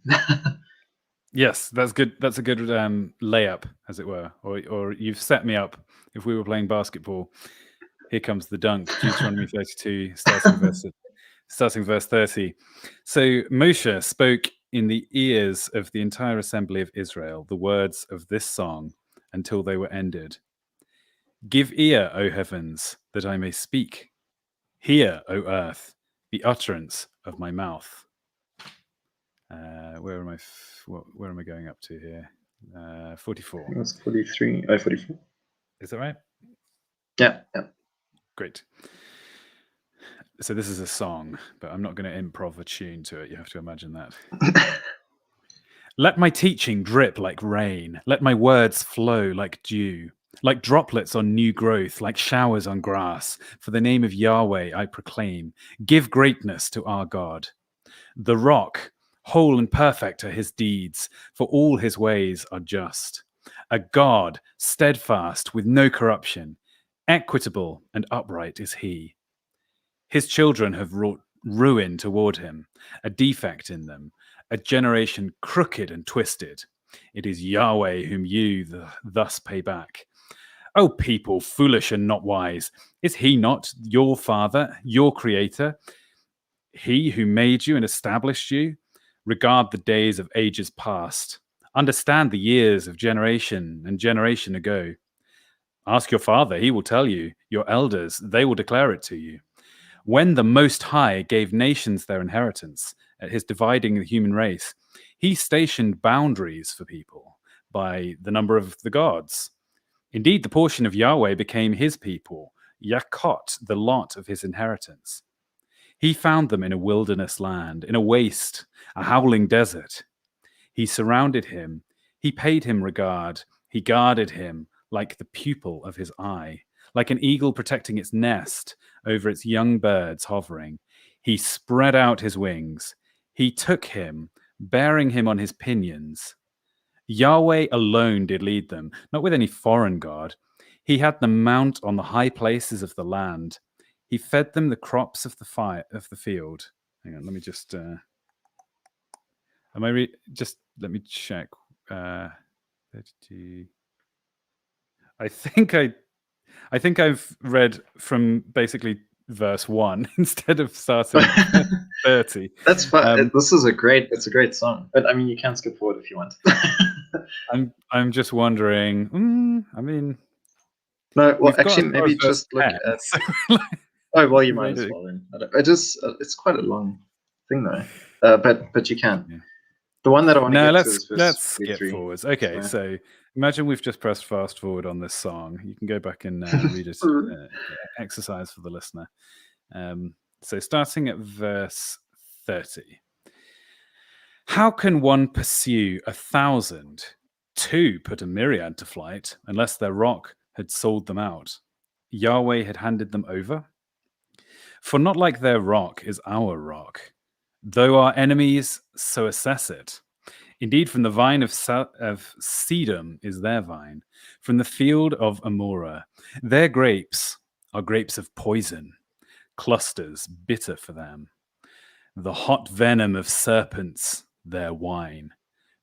Yes, that's good. That's a good layup, as it were. Or you've set me up. If we were playing basketball, here comes the dunk. Deuteronomy 32, starting verse 30. So Moshe spoke in the ears of the entire assembly of Israel the words of this song until they were ended. Give ear, O heavens, that I may speak. Hear, O earth, the utterance of my mouth. Where am I going up to here? 44. That's 43. 44. Is that right? Yeah. Great. So this is a song, but I'm not going to improv a tune to it. You have to imagine that. Let my teaching drip like rain. Let my words flow like dew, like droplets on new growth, like showers on grass. For the name of Yahweh I proclaim, give greatness to our God. The rock, whole and perfect are his deeds, for all his ways are just. A God, steadfast, with no corruption, equitable and upright is he. His children have wrought ruin toward him, a defect in them, a generation crooked and twisted. It is Yahweh whom you thus pay back. O people, foolish and not wise, is he not your father, your creator? He who made you and established you? Regard the days of ages past. Understand the years of generation and generation ago. Ask your father, he will tell you. Your elders, they will declare it to you. When the Most High gave nations their inheritance, at his dividing the human race, he stationed boundaries for people by the number of the gods. Indeed, the portion of Yahweh became his people, Yakot, the lot of his inheritance. He found them in a wilderness land, in a waste, a howling desert. He surrounded him. He paid him regard. He guarded him like the pupil of his eye, like an eagle protecting its nest over its young birds hovering. He spread out his wings. He took him, bearing him on his pinions. Yahweh alone did lead them, not with any foreign god. He had them mount on the high places of the land. He fed them the crops of the field. Hang on, let me just. Just let me check. 32. I think I've read from basically verse 1 instead of starting 30. That's fine. It's a great song. But I mean, you can skip forward if you want. I'm just wondering. No, well, actually, maybe just look at. Oh well, you might as well. Then it's quite a long thing though. But you can. Yeah. The one that I want to get to is verse let's skip forwards. Okay, so imagine we've just pressed fast forward on this song. You can go back and read it. Exercise for the listener. So starting at verse 30. How can one pursue 1,000, two put a myriad to flight, unless their rock had sold them out? Yahweh had handed them over? For not like their rock is our rock, though our enemies so assess it. Indeed, from the vine of Sedum is their vine, from the field of Amorah. Their grapes are grapes of poison, clusters bitter for them. The hot venom of serpents, their wine,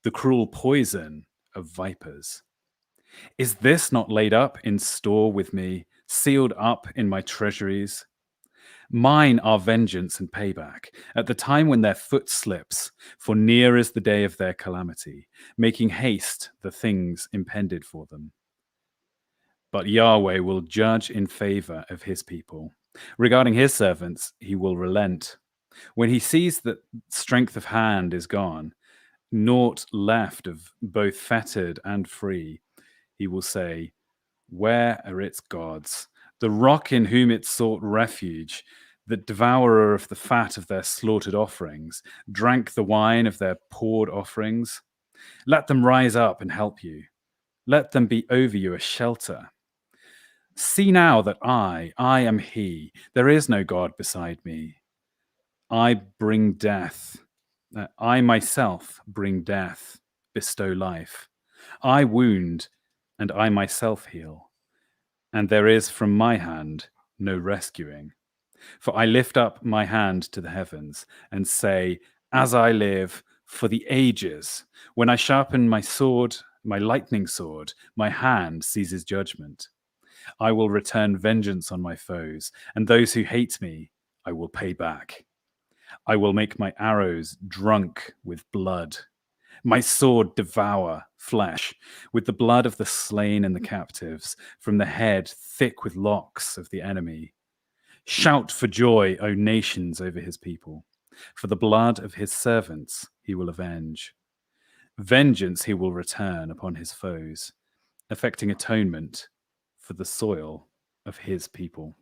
the cruel poison of vipers. Is this not laid up in store with me, sealed up in my treasuries? Mine are vengeance and payback, at the time when their foot slips, for near is the day of their calamity, making haste the things impended for them. But Yahweh will judge in favor of his people. Regarding his servants, he will relent. When he sees that strength of hand is gone, naught left of both fettered and free, he will say, where are its gods? The rock in whom it sought refuge, the devourer of the fat of their slaughtered offerings, drank the wine of their poured offerings. Let them rise up and help you. Let them be over you a shelter. See now that I am he. There is no God beside me. I bring death. I myself bring death, bestow life. I wound, and I myself heal. And there is from my hand no rescuing. For I lift up my hand to the heavens and say, as I live for the ages, when I sharpen my sword, my lightning sword, my hand seizes judgment. I will return vengeance on my foes, and those who hate me I will pay back. I will make my arrows drunk with blood, my sword devour flesh, with the blood of the slain and the captives, from the head thick with locks of the enemy. Shout for joy, O nations, over his people. For the blood of his servants he will avenge. Vengeance he will return upon his foes, effecting atonement for the soil of his people.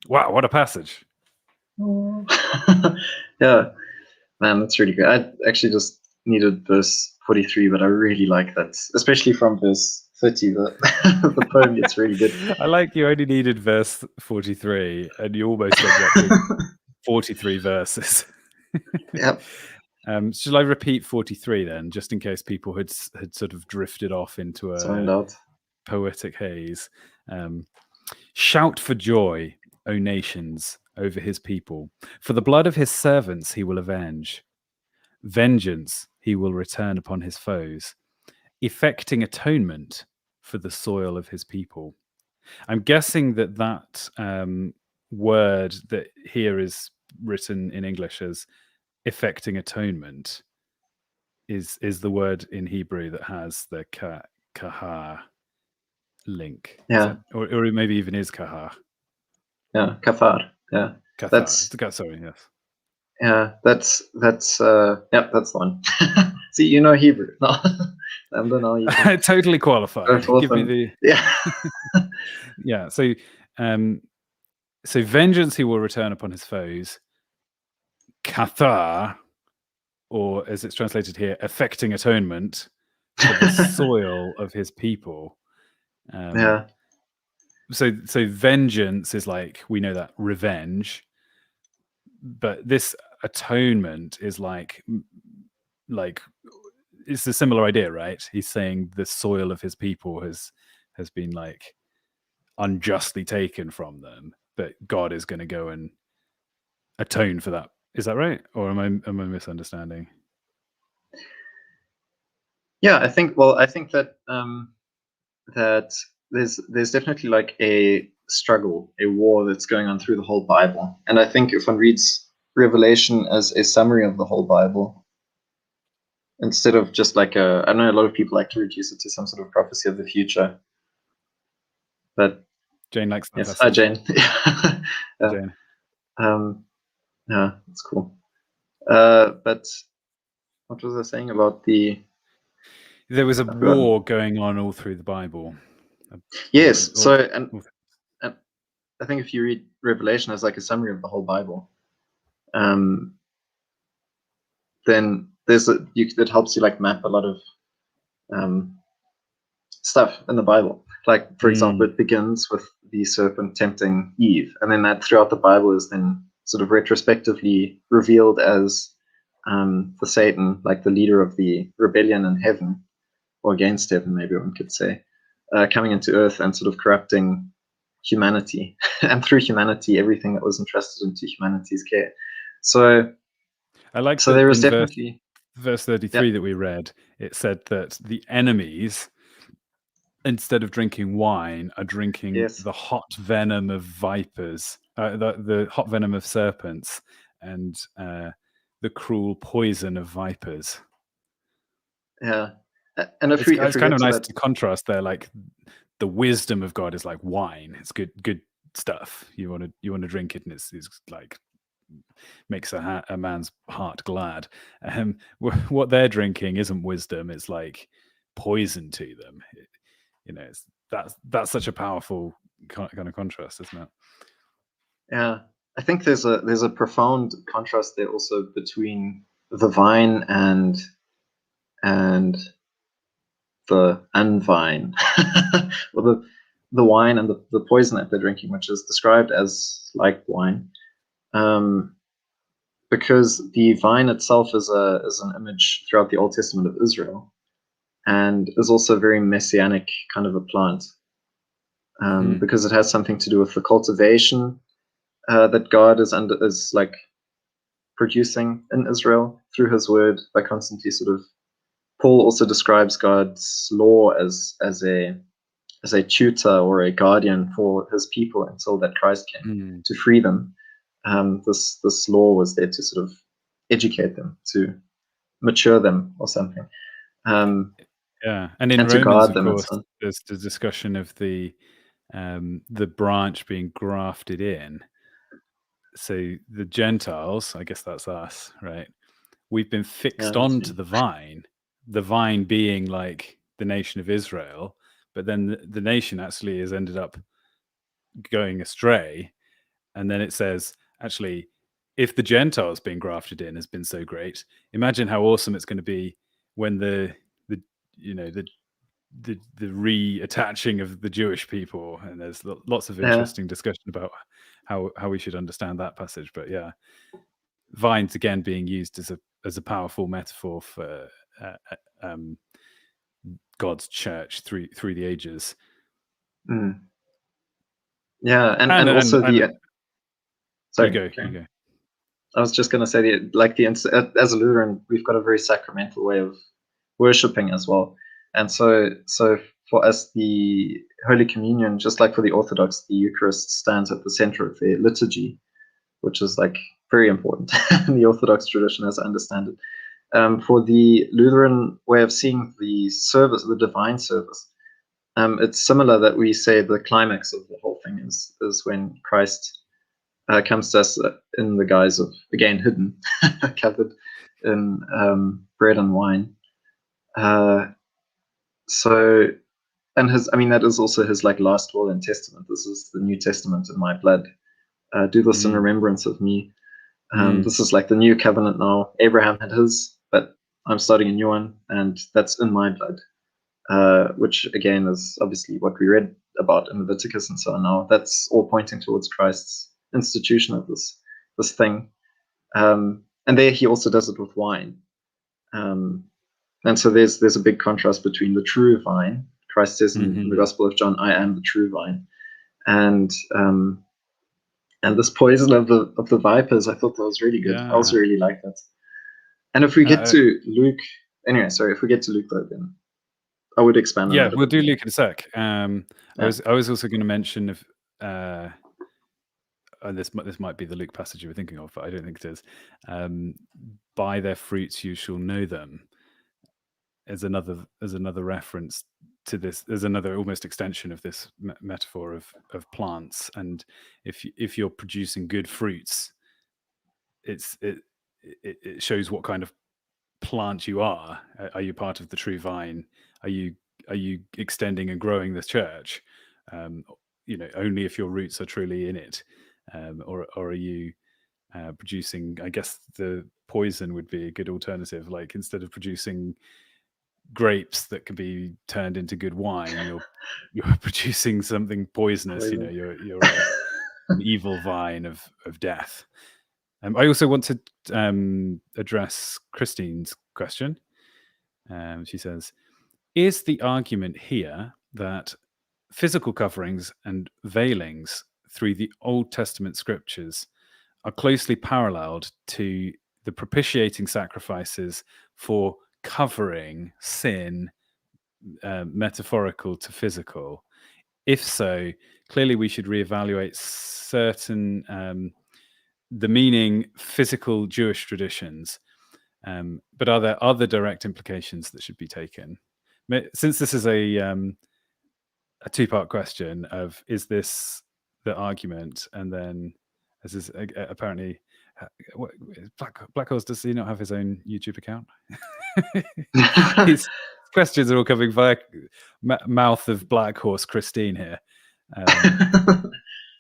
Wow, what a passage. Yeah, man, that's really good. I actually just needed verse 43, but I really like that, especially from verse 30. The poem gets really good. I like you only needed verse 43, and you almost ended up with 43 verses. Yep. Shall I repeat 43 then, just in case people had sort of drifted off into Zoned a out. poetic haze? Shout for joy, O nations, over his people. For the blood of his servants he will avenge. Vengeance he will return upon his foes, effecting atonement for the soil of his people. I'm guessing that word that here is written in English as effecting atonement is the word in Hebrew that has the kahar link. Yeah. Or it maybe even is kahar. Yeah, kafar. Yeah. Kathar. Sorry, yes. Yeah, that's yeah, that's the one. See, you know Hebrew. No. And then all you can Totally qualified. Give me the yeah. yeah. So vengeance he will return upon his foes. Kathar, or as it's translated here, effecting atonement for the soil of his people. Yeah. So vengeance is like, we know that, revenge, but this atonement is like it's a similar idea, right? He's saying the soil of his people has been like unjustly taken from them, but God is going to go and atone for that. Is that right, or am I misunderstanding? Yeah, I think that that there's definitely like a struggle, a war that's going on through the whole Bible. And I think if one reads Revelation as a summary of the whole Bible, instead of just like I know a lot of people like to reduce it to some sort of prophecy of the future. But Jane likes that. Yes, hi Jane. Yeah. Jane. Yeah, that's cool. But what was I saying about the? There was a war going on all through the Bible. Yes. So and I think if you read Revelation as like a summary of the whole Bible, then that helps you like map a lot of stuff in the Bible. Like for example, it begins with the serpent tempting Eve, and then that throughout the Bible is then sort of retrospectively revealed as for Satan, like the leader of the rebellion in heaven, or against heaven, maybe one could say, coming into earth and sort of corrupting humanity, and through humanity, everything that was entrusted into humanity's care. So I like so there was definitely verse 33 that we read. It said that the enemies, instead of drinking wine, are drinking the hot venom of vipers, the hot venom of serpents, and the cruel poison of vipers. Yeah, and it's kind of nice to contrast there. Like the wisdom of God is like wine; it's good stuff. You want to drink it, and it's like makes a man's heart glad. What they're drinking isn't wisdom; it's like poison to them. That's such a powerful kind of contrast, isn't it? Yeah, I think there's a profound contrast there also between the vine and the unvine, or the wine and the poison that they're drinking, which is described as like wine, because the vine itself is an image throughout the Old Testament of Israel, and is also a very messianic kind of a plant, because it has something to do with the cultivation that God is like producing in Israel through His Word by constantly sort of. Paul also describes God's law as a tutor or a guardian for His people until that Christ came to free them. This law was there to sort of educate them, to mature them or something. Yeah, and in and to Romans, guard of them and course, so on. there's the discussion of the branch being grafted in. So the Gentiles, I guess that's us, right? We've been fixed Yeah, that's onto me. the vine being like the nation of Israel, but then the nation actually has ended up going astray. And then it says, actually, if the Gentiles being grafted in has been so great, imagine how awesome it's going to be when the reattaching of the Jewish people. And there's lots of Yeah. interesting discussion about how we should understand that passage. But yeah, vines again being used as a powerful metaphor for God's church through the ages. Mm. Yeah, and also the. Sorry, you go. I was just going to say as a Lutheran, we've got a very sacramental way of worshiping as well, and so for us, the Holy Communion, just like for the Orthodox, the Eucharist stands at the center of their liturgy, which is like very important in the Orthodox tradition, as I understand it. For the Lutheran way of seeing the service, the divine service, it's similar that we say the climax of the whole thing is when Christ comes to us in the guise of, again, hidden, covered in bread and wine. So, and that is also his like last will and testament. This is the New Testament in my blood. Do this in remembrance of me. This is like the new covenant now. Abraham had his, but I'm starting a new one, and that's in my blood, which again is obviously what we read about in Leviticus and so on. Now that's all pointing towards Christ's institution of this thing, and there he also does it with wine, and so there's a big contrast between the true vine. Christ says in the Gospel of John, "I am the true vine," and this poison of the vipers. I thought that was really good. I also really like that. And if we get to Luke, anyway, sorry, if we get to Luke though, then I would expand on that. We'll do Luke in a sec. I was also going to mention if and this might be the Luke passage you were thinking of, but I don't think it is. By their fruits you shall know them. As another reference to this. There's another almost extension of this metaphor of plants, and if you're producing good fruits, it shows what kind of plant you are. Are you part of the true vine? Are you extending and growing this church? Only if your roots are truly in it, or are you producing? I guess the poison would be a good alternative. Like instead of producing grapes that can be turned into good wine, you're producing something poisonous. You're an evil vine of death. I also want to address Christine's question. She says, is the argument here that physical coverings and veilings through the Old Testament scriptures are closely paralleled to the propitiating sacrifices for covering sin, metaphorical to physical? If so, clearly we should reevaluate certain the meaning physical Jewish traditions. But are there other direct implications that should be taken? Since this is a two-part question of, is this the argument, and then this is apparently Black Horse, does he not have his own YouTube account? His questions are all coming via mouth of Black Horse Christine here.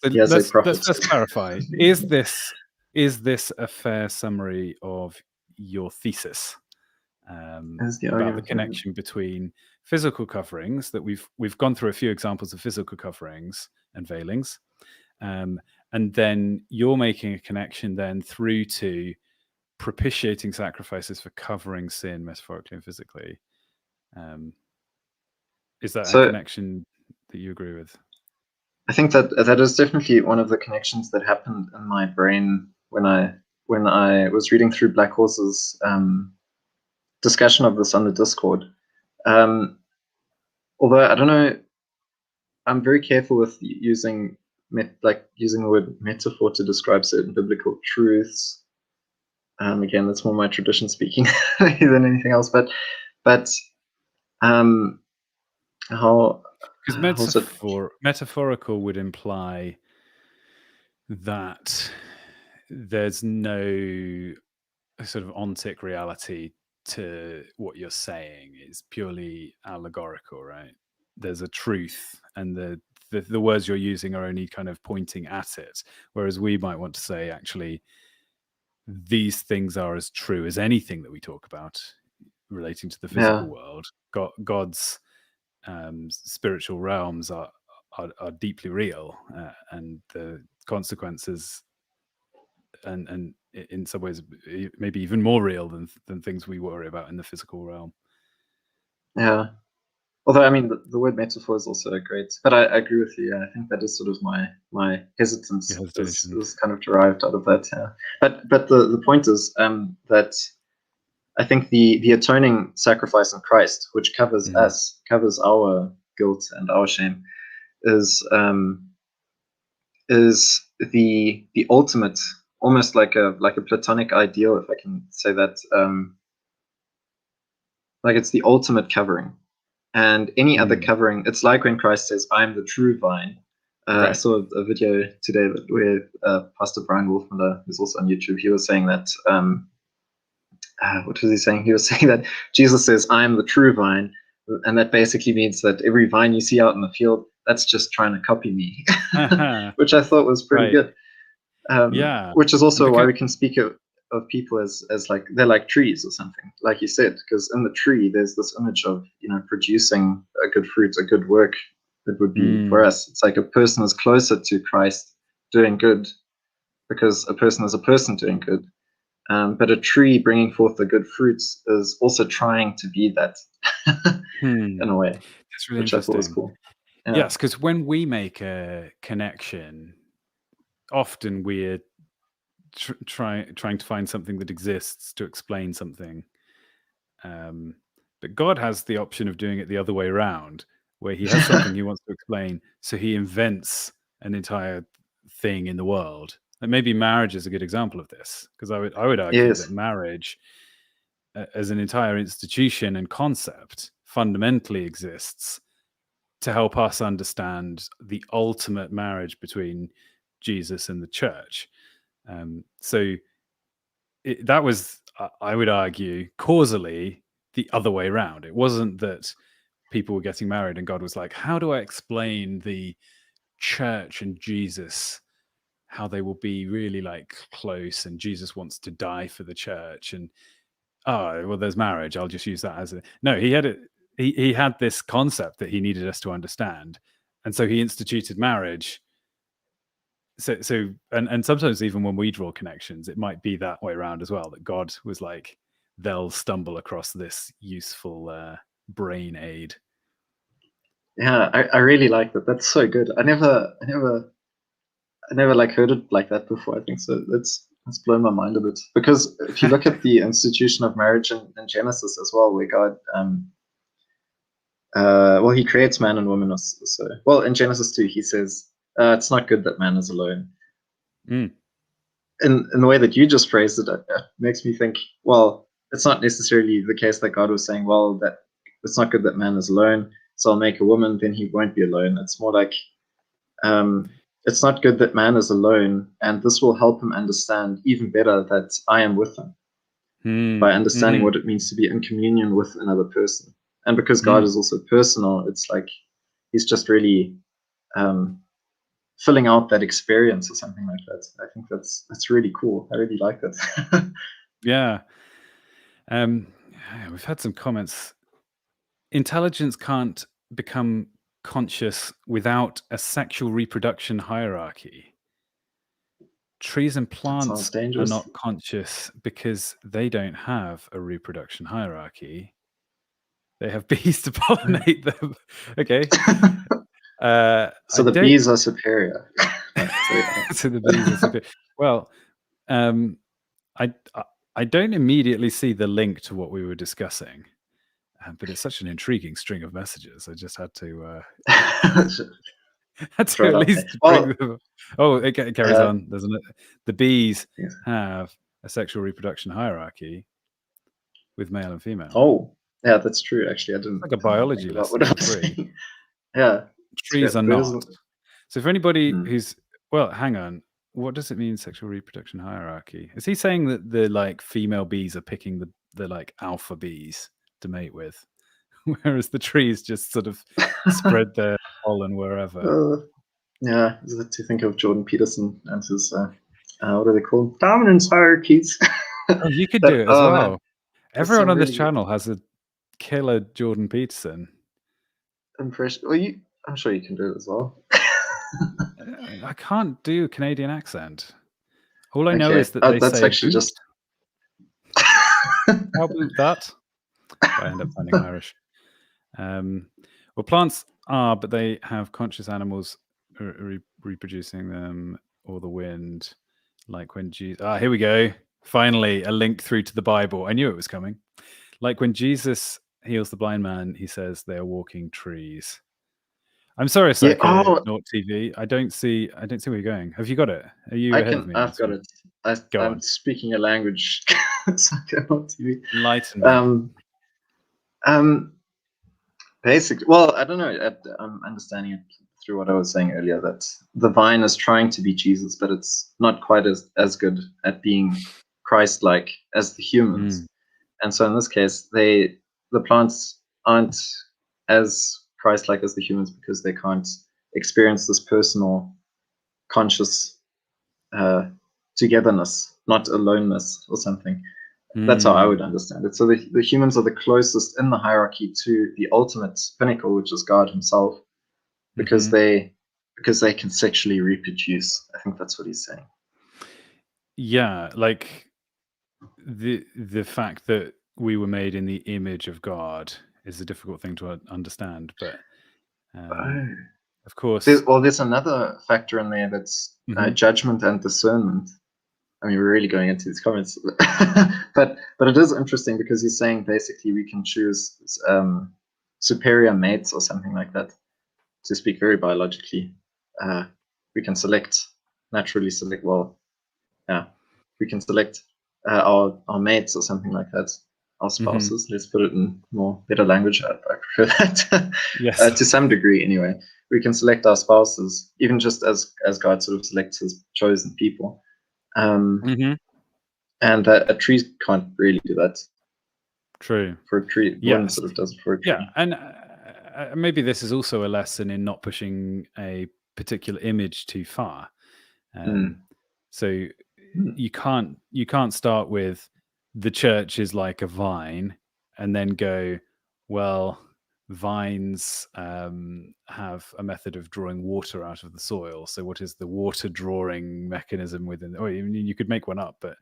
So let's first clarify: is this a fair summary of your thesis about the connection between physical coverings, that we've gone through a few examples of physical coverings and veilings, and then you're making a connection then through to propitiating sacrifices for covering sin, metaphorically and physically. Is that a So connection that you agree with? I think that is definitely one of the connections that happened in my brain when I was reading through Black Horse's discussion of this on the Discord. Although I don't know, I'm very careful with using the word metaphor to describe certain biblical truths. Again, that's more my tradition speaking than anything else. But how Because was it? metaphorical would imply that there's no sort of ontic reality to what you're saying. It's purely allegorical, right? There's a truth, and the words you're using are only kind of pointing at it. Whereas we might want to say, actually, these things are as true as anything that we talk about relating to the physical Yeah, world. God's spiritual realms are deeply real, and the consequences, and in some ways maybe even more real than things we worry about in the physical realm. yeah. Although I mean, the word metaphor is also great, but I agree with you. Yeah, I think that is sort of my hesitance Your hesitation. is kind of derived out of that. Yeah, but the point is that I think the atoning sacrifice in Christ, which covers us, covers our guilt and our shame, is the ultimate, almost like a platonic ideal, if I can say that. Like it's the ultimate covering, and any other covering, it's like when Christ says, "I'm the true vine." I Right. saw a video today where Pastor Brian Wolfmuller, who's also on YouTube, he was saying that. What was he saying? He was saying that Jesus says, "I am the true vine," and that basically means that every vine you see out in the field, that's just trying to copy me, which I thought was pretty Right. good. Yeah. Which is also why Because, we can speak of people as like they're like trees or something, like you said, because in the tree there's this image of producing a good fruit, a good work that would be for us. It's like a person is closer to Christ doing good because a person is a person doing good. But a tree bringing forth the good fruits is also trying to be that in a way, that's really which I thought was interesting. cool. Yeah. Yes, because when we make a connection, often we're trying to find something that exists to explain something. But God has the option of doing it the other way around, where he has something he wants to explain, so he invents an entire thing in the world. And maybe marriage is a good example of this, because I would argue that Yes. marriage, as an entire institution and concept, fundamentally exists to help us understand the ultimate marriage between Jesus and the church. So that was, I would argue, causally the other way around. It wasn't that people were getting married and God was like, how do I explain the church and Jesus, how they will be really like close, and Jesus wants to die for the church, and oh well, there's marriage, I'll just use that as a no. He had this concept that he needed us to understand, and so he instituted marriage. So and sometimes even when we draw connections, it might be that way around as well, that God was like, they'll stumble across this useful brain aid. Yeah, I really like that. That's so good. I never like heard it like that before. I think so. That's blown my mind a bit, because if you look at the institution of marriage in Genesis as well, where God well, he creates man and woman also. Well, in Genesis 2, he says it's not good that man is alone. In the way that you just phrased it, it makes me think, well, it's not necessarily the case that God was saying, well, that it's not good that man is alone, so I'll make a woman, then he won't be alone. It's more like it's not good that man is alone, and this will help him understand even better that I am with him by understanding what it means to be in communion with another person. And because God is also personal, it's like he's just really filling out that experience or something like that. I think that's really cool. I really like that. Yeah. We've had some comments. Intelligence can't become conscious without a sexual reproduction hierarchy. trees and That sounds plants are dangerous. not conscious because they don't have a reproduction hierarchy. They have bees to pollinate them. Okay. So the bees are superior. No, sorry. So the bees are superior. Well, I don't immediately see the link to what we were discussing, but it's such an intriguing string of messages. I just had to had Throw to it at out there. least bring them. Oh, it carries Yeah. on, doesn't it? The bees Yes. have a sexual reproduction hierarchy with male and female. Oh, yeah, that's true. Actually, I didn't Like a think biology about lesson what I for was free. saying. Yeah, Trees are good, not. isn't it? So for anybody Hmm. who's well, hang on. What does it mean, sexual reproduction hierarchy? Is he saying that the like female bees are picking the like alpha bees to mate with, whereas the trees just sort of spread their pollen wherever? Yeah, is it to think of Jordan Peterson and his what are they called? Dominance hierarchies. Oh, you could do But it as oh well. man, there's Everyone some on this really good channel has a killer Jordan Peterson. impression. Well, I'm sure you can do it as well. I can't do Canadian accent. All I know Okay, is that they that's say actually boot. just. How about that? But I end up sounding Irish. Well, plants are, but they have conscious animals reproducing them, or the wind, like when Jesus. Here we go. Finally, a link through to the Bible. I knew it was coming. Like when Jesus heals the blind man, he says they are walking trees. I'm sorry, Yeah. Psycho Naught TV. I don't see where you're going. Have you got it? Are you ahead of me? I've got it. Go I'm on. speaking a language. So I cannot TV. Enlighten me. Basically, well, I don't know. I'm understanding it through what I was saying earlier, that the vine is trying to be Jesus, but it's not quite as good at being Christ-like as the humans. And so in this case, the plants aren't as Christ-like as the humans because they can't experience this personal, conscious togetherness, not aloneness or something. That's how I would understand it. So the humans are the closest in the hierarchy to the ultimate pinnacle, which is God Himself, because they can sexually reproduce. I think that's what he's saying. Yeah, like the fact that we were made in the image of God is a difficult thing to understand, but of course, there's another factor in there that's judgment and discernment. I mean, we're really going into these comments, but it is interesting because he's saying basically we can choose superior mates or something like that. To speak very biologically, we can naturally select. Well, yeah, we can select our mates or something like that, our spouses. Let's put it in more better language. I prefer that. yes, to some degree, anyway. We can select our spouses, even just as God sort of selects His chosen people. And a tree can't really do that. True. For a tree, one sort of does it for a tree. Yeah, and maybe this is also a lesson in not pushing a particular image too far. So you can't start with the church is like a vine and then go, well, vines have a method of drawing water out of the soil. So what is the water drawing mechanism within? Oh, you could make one up, but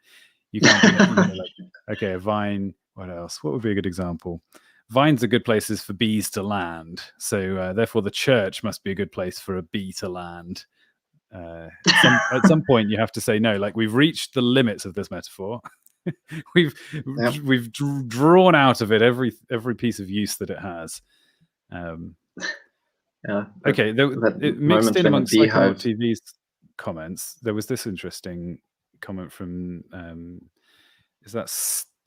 you can't be like, okay, a vine. What else? What would be a good example? Vines are good places for bees to land. So therefore, the church must be a good place for a bee to land. At some point, you have to say no. Like we've reached the limits of this metaphor. we've drawn out of it every piece of use that it has. Okay. It mixed in amongst Psychonaut TV's comments. There was this interesting comment from is that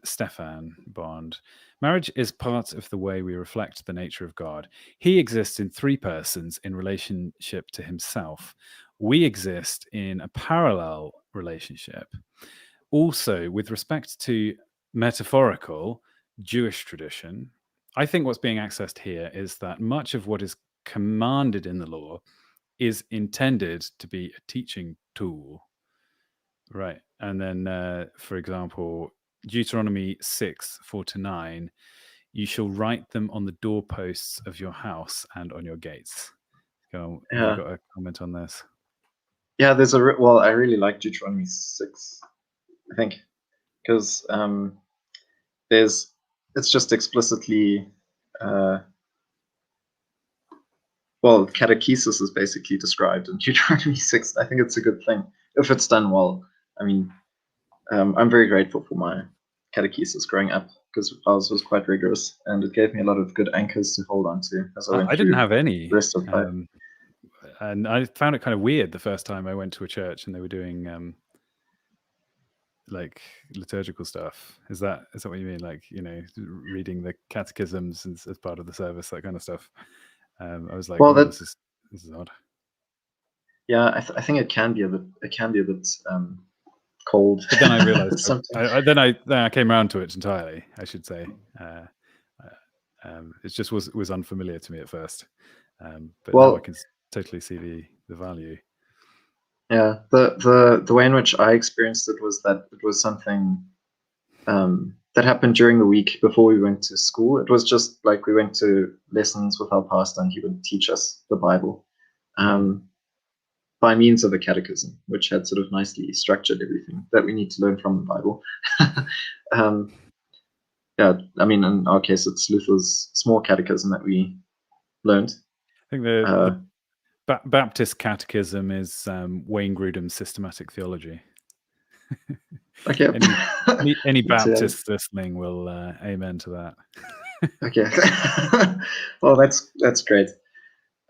Stefan Bond? Marriage is part of the way we reflect the nature of God. He exists in three persons in relationship to himself. We exist in a parallel relationship. Also, with respect to metaphorical Jewish tradition, I think what's being accessed here is that much of what is commanded in the law is intended to be a teaching tool. Right. And then, for example, Deuteronomy 6:4-9, you shall write them on the doorposts of your house and on your gates. Have you got a comment on this? Yeah, there's well, I really like Deuteronomy 6, I think, because it's just explicitly, well, catechesis is basically described in Deuteronomy 6. I think it's a good thing if it's done well. I mean, I'm very grateful for my catechesis growing up because ours was quite rigorous and it gave me a lot of good anchors to hold on to as I went I didn't through have any. the rest of life. And I found it kind of weird the first time I went to a church and they were doing like liturgical stuff. Is that what you mean? Like, reading the catechisms as part of the service, that kind of stuff. I was like, Well, oh, this is odd. Yeah, I think it can be a bit cold. But then I realized, sometimes. then I came around to it entirely, I should say. It just was unfamiliar to me at first. But now I can totally see the value. Yeah, the way in which I experienced it was that it was something that happened during the week before we went to school. It was just like we went to lessons with our pastor and he would teach us the Bible by means of a catechism, which had sort of nicely structured everything that we need to learn from the Bible. Yeah, I mean, in our case, it's Luther's small catechism that we learned. I think the Baptist catechism is Wayne Grudem's systematic theology. Okay. any Baptist listening will amen to that. Okay. Well, that's great.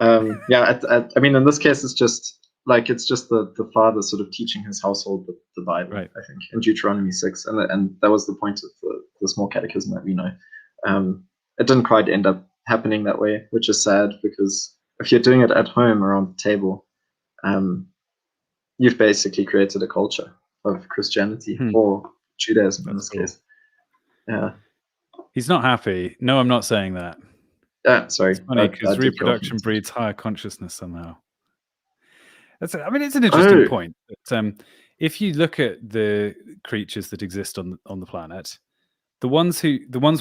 Yeah, I mean, in this case, it's just the father sort of teaching his household the Bible, right. I think, in Deuteronomy 6, and that was the point of the small catechism that we know. It didn't quite end up happening that way, which is sad because if you're doing it at home around the table, you've basically created a culture of Christianity or Judaism in this case. Yeah. He's not happy. No, I'm not saying that. Sorry. It's funny because reproduction breeds higher consciousness somehow. It's an interesting point. But, if you look at the creatures that exist on the planet, the ones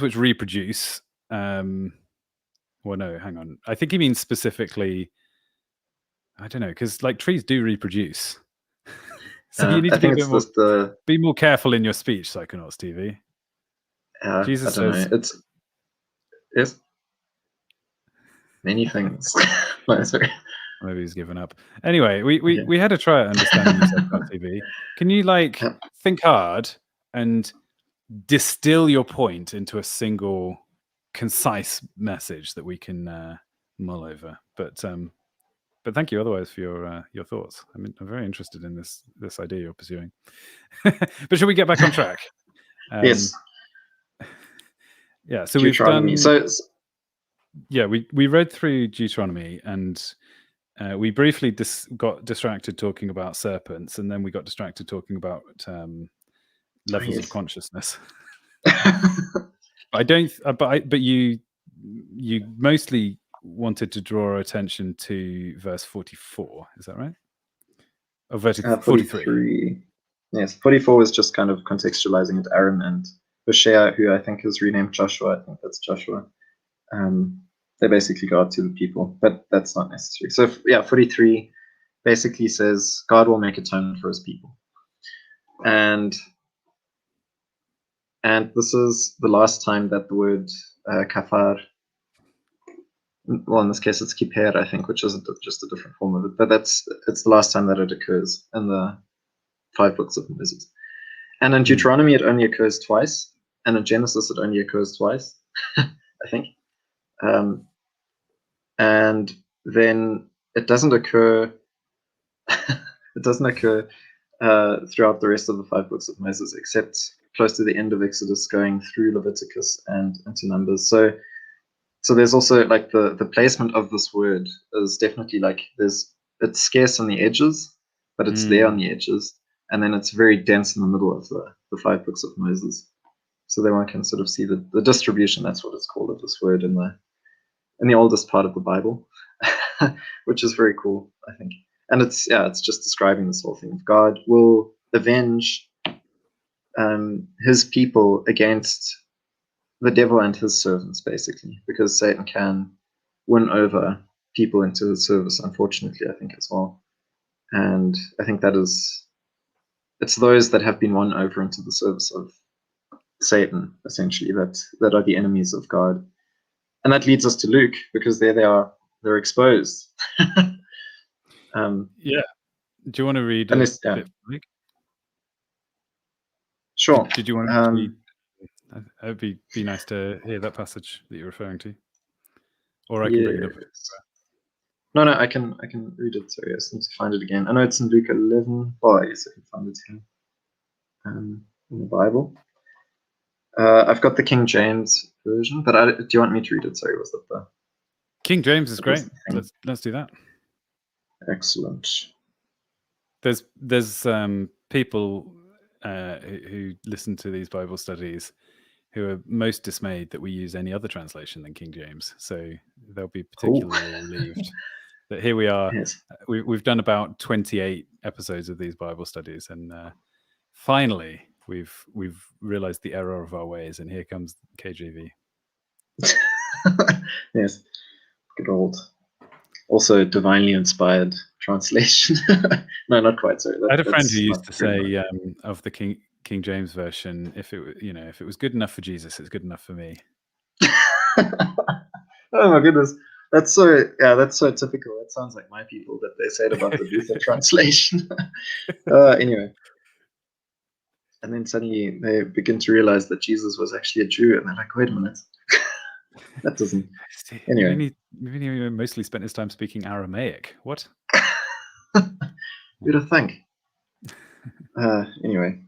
which reproduce, well, no, hang on. I think he means specifically. I don't know, because like trees do reproduce. So you need to be a bit be more careful in your speech, Psychonauts TV. Jesus says, it's yes, many things. No, sorry. Maybe he's given up. Anyway, we had a try at understanding Psychonauts TV. Can you think hard and distill your point into a single concise message that we can mull over? But thank you otherwise for your thoughts. I'm very interested in this idea you're pursuing. But should we get back on track? Yes. Yeah. So Deuteronomy. We've done. Yeah, we read through Deuteronomy and we briefly got distracted talking about serpents, and then we got distracted talking about levels of consciousness. But you mostly wanted to draw our attention to verse 44. Is that right? Or verse 43. Yes, 44 is just kind of contextualizing it. Aaron and Hoshea, who I think is renamed Joshua. I think that's Joshua. They basically go out to the people, but that's not necessary. So 43 basically says God will make atonement for his people. And this is the last time that the word kafar, well, in this case it's kiper, I think, which is just a different form of it, but it's the last time that it occurs in the 5 books of Moses. And in Deuteronomy it only occurs twice, and in Genesis it only occurs twice, I think. And then it doesn't occur throughout the rest of the 5 books of Moses, except close to the end of Exodus, going through Leviticus and into Numbers. So there's also like the placement of this word is definitely like it's scarce on the edges, but it's there on the edges, and then it's very dense in the middle of the 5 books of Moses. So then one can sort of see the distribution. That's what it's called, of this word in the oldest part of the Bible, which is very cool, I think. And it's just describing this whole thing. God will avenge his people against the devil and his servants, basically, because Satan can win over people into his service, unfortunately, I think, as well. And I think it's those that have been won over into the service of Satan, essentially, that are the enemies of God. And that leads us to Luke, because there they're exposed. Yeah. Do you want to read And a this, yeah, bit, Luke? sure. Did you want to read? It would be nice to hear that passage that you're referring to, or I can bring it up. Yes. No, I can read it. Sorry, I just need to find it again. I know it's in Luke 11. Well, I guess I can find it here in the Bible. I've got the King James version, but do you want me to read it? Sorry, was that the King James is great. Let's do that. Excellent. There's people who listen to these Bible studies who are most dismayed that we use any other translation than King James. So they'll be particularly relieved that here we are. Yes. We've done about 28 episodes of these Bible studies, and finally we've realized the error of our ways, and here comes KJV. Yes, good old, also divinely inspired translation. No, not quite. Sorry, I had a friend who used to say of the King James version, if it was good enough for Jesus, it's good enough for me. Oh my goodness, that's so typical. That sounds like my people that they said about the Luther translation. Anyway, and then suddenly they begin to realize that Jesus was actually a Jew, and they're like, wait a minute, that doesn't. Anyway, maybe he mostly spent his time speaking Aramaic. What? Who'd have think? Anyway.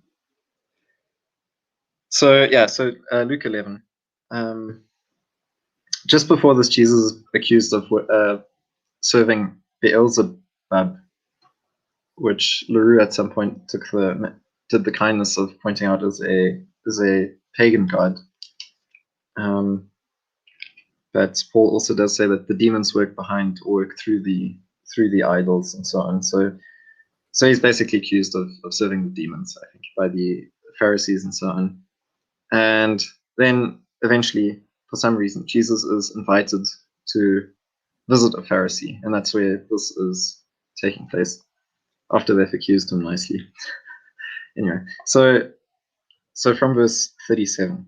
So Luke 11. Just before this, Jesus is accused of serving Beelzebub, which LaRue at some point did the kindness of pointing out as a pagan god. But Paul also does say that the demons work through the idols and so on. So he's basically accused of serving the demons, I think, by the Pharisees and so on. And then eventually, for some reason, Jesus is invited to visit a Pharisee, and that's where this is taking place, after they've accused him nicely. Anyway, so from verse 37.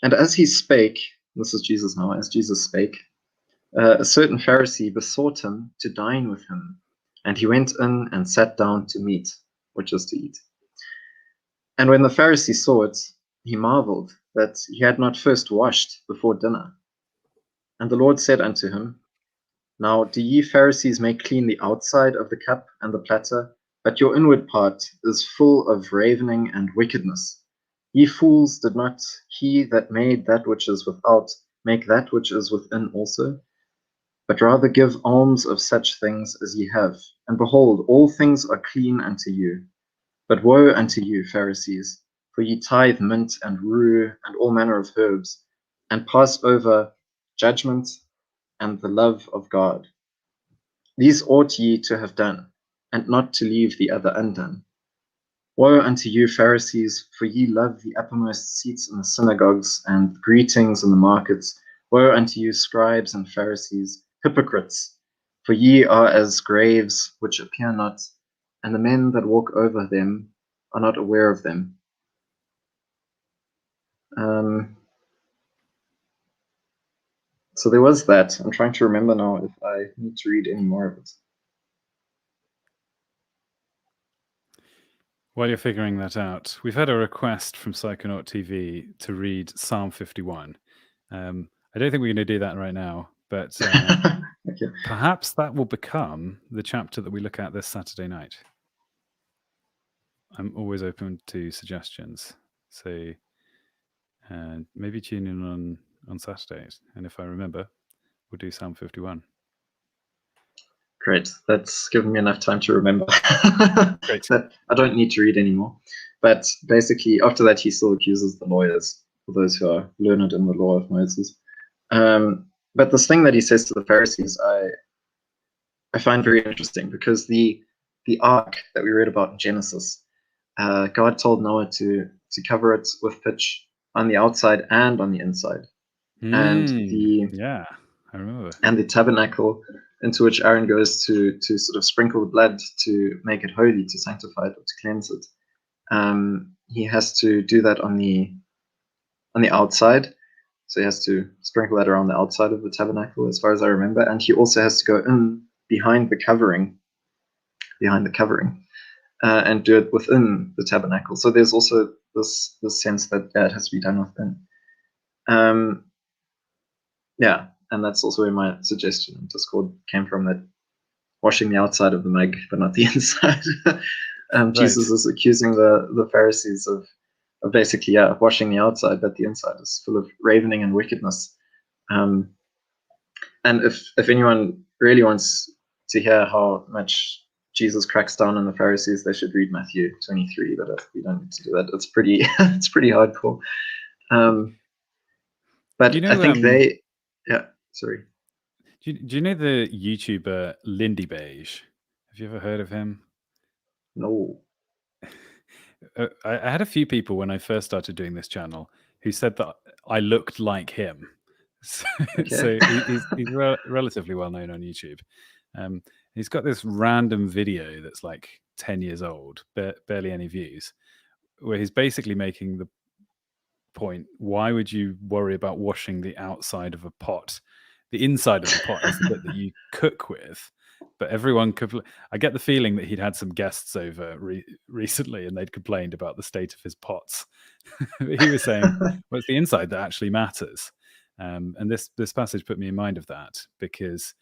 And as he spake, this is Jesus now, as Jesus spake, a certain Pharisee besought him to dine with him, and he went in and sat down to meat, which is to eat. And when the Pharisee saw it, he marveled that he had not first washed before dinner. And the Lord said unto him, Now do ye Pharisees make clean the outside of the cup and the platter, but your inward part is full of ravening and wickedness. Ye fools, did not he that made that which is without make that which is within also? But rather give alms of such things as ye have. And behold, all things are clean unto you. But woe unto you, Pharisees, for ye tithe mint and rue and all manner of herbs, and pass over judgment and the love of God. These ought ye to have done, and not to leave the other undone. Woe unto you, Pharisees, for ye love the uppermost seats in the synagogues and greetings in the markets. Woe unto you, scribes and Pharisees, hypocrites, for ye are as graves which appear not, and the men that walk over them are not aware of them. So there was that. I'm trying to remember now if I need to read any more of it. While you're figuring that out, we've had a request from Psychonaut TV to read Psalm 51. I don't think we're going to do that right now, but Okay. perhaps that will become the chapter that we look at this Saturday night. I'm always open to suggestions, so maybe tune in on Saturdays, and if I remember, we'll do Psalm 51. Great, that's given me enough time to remember. Great. That I don't need to read anymore. But basically, after that, he still accuses the lawyers, for those who are learned in the law of Moses. But this thing that he says to the Pharisees, I find very interesting, because the ark that we read about in Genesis, God told Noah to cover it with pitch on the outside and on the inside. And yeah, I remember. And the tabernacle into which Aaron goes to sort of sprinkle the blood to make it holy, to sanctify it, or to cleanse it. He has to do that on the outside. So he has to sprinkle that around the outside of the tabernacle, as far as I remember. And he also has to go in behind the covering, and do it within the tabernacle. So there's also this sense that it has to be done within. Yeah, and that's also where my suggestion in Discord came from, that washing the outside of the mug, but not the inside. Jesus is accusing the Pharisees of basically, washing the outside, but the inside is full of ravening and wickedness. And if anyone really wants to hear how much Jesus cracks down on the Pharisees, they should read Matthew 23, but we don't need to do that. It's pretty it's pretty hardcore. But you know, I think sorry. Do you know the YouTuber Lindy Beige? Have you ever heard of him? No. I had a few people when I first started doing this channel who said that I looked like him. So he's relatively well known on YouTube. He's got this random video that's like 10 years old, barely any views, where he's basically making the point: why would you worry about washing the outside of a pot? The inside of the pot is the bit that you cook with. But everyone I get the feeling that he'd had some guests over recently, and they'd complained about the state of his pots. He was saying, well, it's the inside that actually matters. And this passage put me in mind of that, because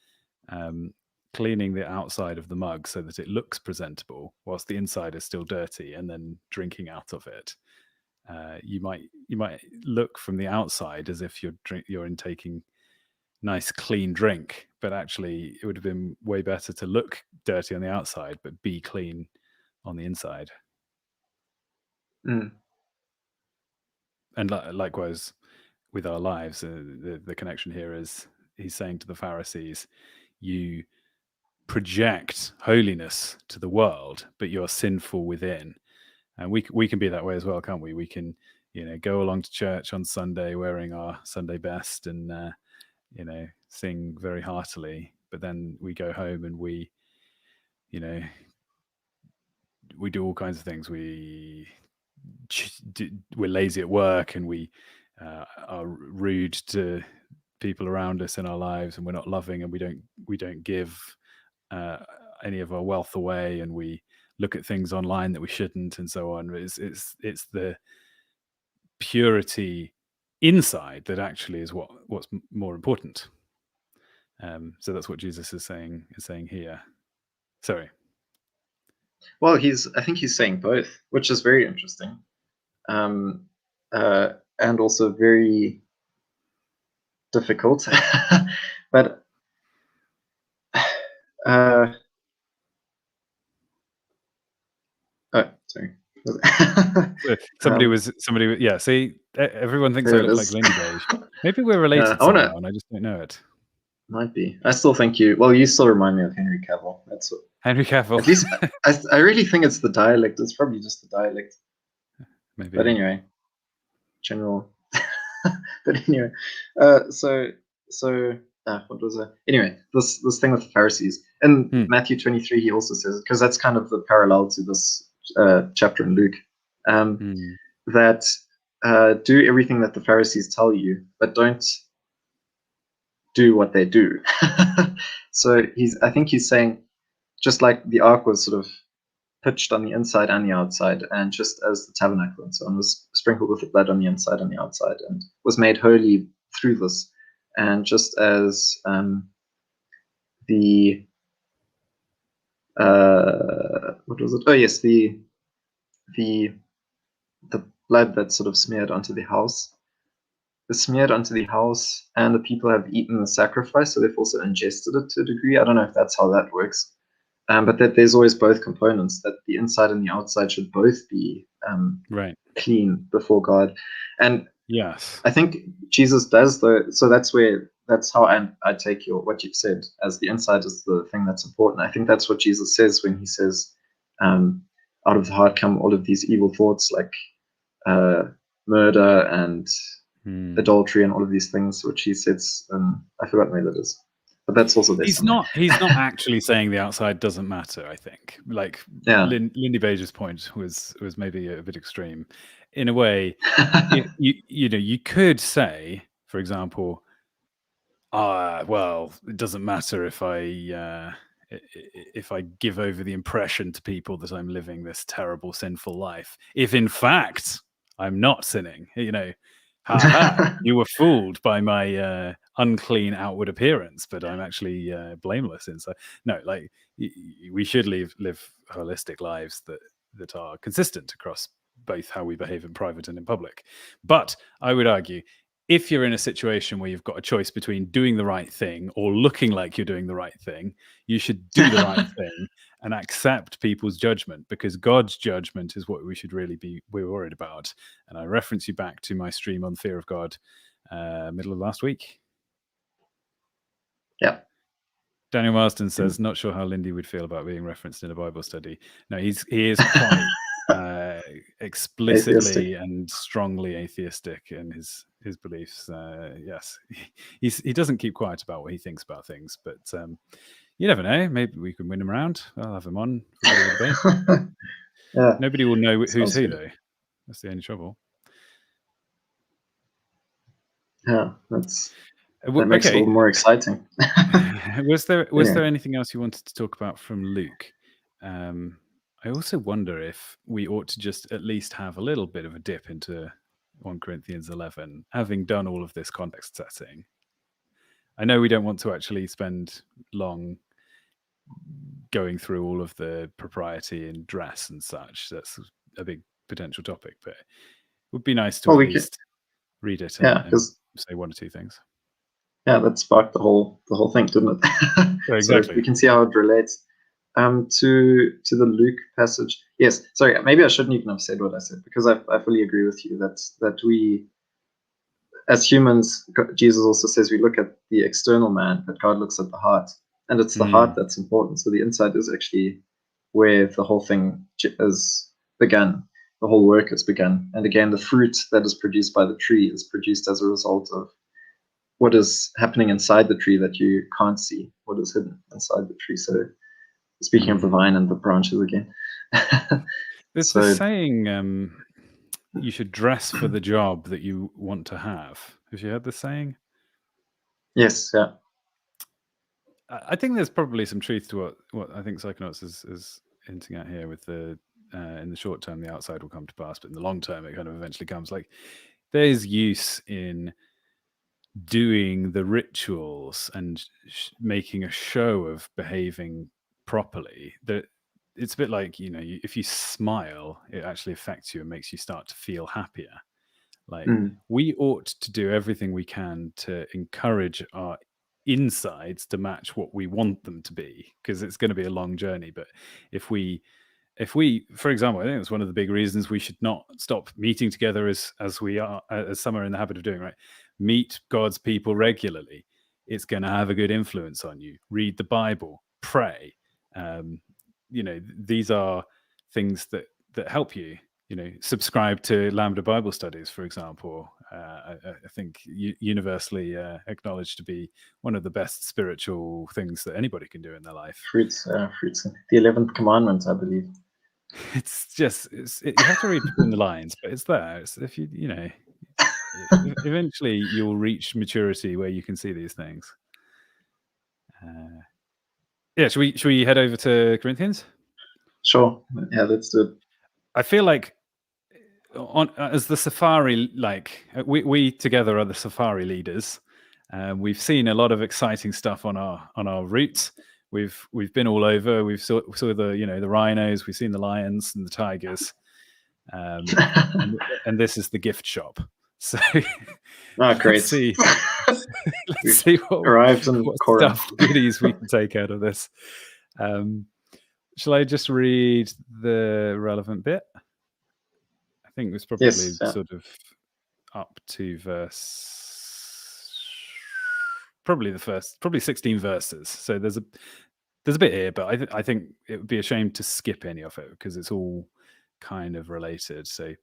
cleaning the outside of the mug so that it looks presentable whilst the inside is still dirty, and then drinking out of it, you might look from the outside as if you're intaking nice clean drink, but actually it would have been way better to look dirty on the outside but be clean on the inside. And likewise with our lives, the connection here is he's saying to the Pharisees, you project holiness to the world, but you're sinful within. And we can be that way as well, can't we? We can, go along to church on Sunday wearing our Sunday best and sing very heartily, but then we go home and we do all kinds of things. We're lazy at work, and we are rude to people around us in our lives, and we're not loving, and we don't give any of our wealth away, and we look at things online that we shouldn't, and so on. It's the purity inside that actually is what's more important. So that's what Jesus is saying here. Sorry. Well, I think he's saying both, which is very interesting, and also very difficult. But sorry. Somebody. Yeah. See, everyone thinks I look like Lindy Beige. Maybe we're related somehow, and I just don't know it. Might be. I still think you. Well, you still remind me of Henry Cavill. That's what. Henry Cavill. At least I really think it's the dialect. It's probably just the dialect. Maybe. But anyway, general. But anyway, so what was it? Anyway, this thing with the Pharisees in Matthew 23, he also says, because that's kind of the parallel to this chapter in Luke, that do everything that the Pharisees tell you, but don't do what they do. So I think he's saying, just like the ark was sort of pitched on the inside and the outside, and just as the tabernacle and so on was sprinkled with the blood on the inside and the outside, and was made holy through this, and just as the what was it? Oh yes, the blood that sort of smeared onto the house. And the people have eaten the sacrifice, so they've also ingested it to a degree. I don't know if that's how that works, but that there's always both components, that the inside and the outside should both be clean before God. And yes, I think Jesus does, though. So that's how I take what you've said, as the inside is the thing that's important. I think that's what Jesus says when he says, out of the heart come all of these evil thoughts, like murder and adultery and all of these things, which he says, I forgot where that is. but that's also their He's summary. not actually saying the outside doesn't matter, I think. Like Yeah. Lindy Bager's point was maybe a bit extreme. In a way, you could say, for example, well, it doesn't matter if I give over the impression to people that I'm living this terrible sinful life, if in fact I'm not sinning. Ha ha, you were fooled by my unclean outward appearance, but I'm actually blameless inside. No, like we should live holistic lives that are consistent across both how we behave in private and in public. But I would argue, if you're in a situation where you've got a choice between doing the right thing or looking like you're doing the right thing, you should do the right thing and accept people's judgment, because God's judgment is what we should really be worried about. And I reference you back to my stream on fear of God, middle of last week. Yeah. Daniel Marsden says, not sure how Lindy would feel about being referenced in a Bible study. No, he is quite explicitly Atheistic. and strongly atheistic in his beliefs. Yes, he doesn't keep quiet about what he thinks about things, but you never know. Maybe we can win him around. I'll have him on for a bit of a debate. Yeah. Nobody will know who's Sounds who, good. though. That's the only trouble. Yeah, that makes it a Okay. little more exciting. Was there Yeah. anything else you wanted to talk about from Luke? I also wonder if we ought to just at least have a little bit of a dip into 1 Corinthians 11, having done all of this context setting. I know we don't want to actually spend long going through all of the propriety in dress and such. That's a big potential topic, but it would be nice to Well, at we least read it Yeah, and 'cause say one or two things. yeah, that sparked the whole thing, didn't it? Yeah, So exactly. we can see how it relates to the Luke passage. Yes, sorry, maybe I shouldn't even have said what I said, because I fully agree with you that we, as humans, Jesus also says we look at the external man, but God looks at the heart, and it's the heart that's important. So the inside is actually where the whole thing is begun. The whole work has begun, and again, the fruit that is produced by the tree is produced as a result of what is happening inside the tree that you can't see, what is hidden inside the tree. So speaking of the vine and the branches again. There's So this saying, you should dress for the job that you want to have. Have you heard this saying? yes, yeah. I think there's probably some truth to what I think Psychonauts is hinting at here with the in the short term, the outside will come to pass, but in the long term, it kind of eventually comes. Like, there's use in doing the rituals and making a show of behaving properly. That it's a bit like, if you smile, it actually affects you and makes you start to feel happier. Like, we ought to do everything we can to encourage our insides to match what we want them to be, because it's going to be a long journey. But if we, for example, I think it's one of the big reasons we should not stop meeting together as some are in the habit of doing, right? Meet God's people regularly. It's going to have a good influence on you. Read the Bible, pray. These are things that help you. Subscribe to Lambda Bible Studies, for example. I think universally acknowledged to be one of the best spiritual things that anybody can do in their life. Fruits, the 11th commandment, I believe. It's just, you have to read between the lines, but it's there. It's, if eventually you'll reach maturity where you can see these things. Yeah, should we head over to Corinthians? Sure. Yeah, let's do it. I feel like as the safari, we together are the safari leaders. We've seen a lot of exciting stuff on our route. We've been all over. We've saw the the rhinos. We've seen the lions and the tigers. And this is the gift shop. So great. let's see what arrived in Corinth. stuff goodies we can take out of this. Shall I just read the relevant bit? I think it was probably sort of up to probably 16 verses. So there's a bit here, but I think it would be a shame to skip any of it, because it's all kind of related. So,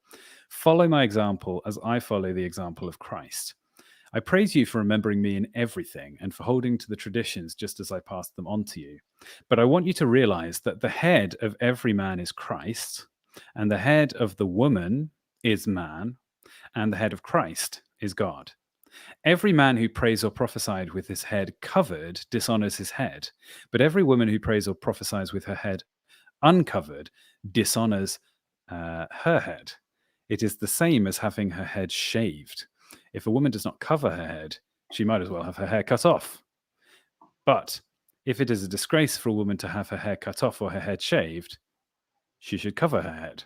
follow my example as I follow the example of Christ. I praise you for remembering me in everything and for holding to the traditions just as I passed them on to you. But I want you to realize that the head of every man is Christ, and the head of the woman is man, and the head of Christ is God. Every man who prays or prophesied with his head covered dishonors his head, but every woman who prays or prophesies with her head uncovered dishonors her head. It is the same as having her head shaved. If a woman does not cover her head, she might as well have her hair cut off. But if it is a disgrace for a woman to have her hair cut off or her head shaved, she should cover her head.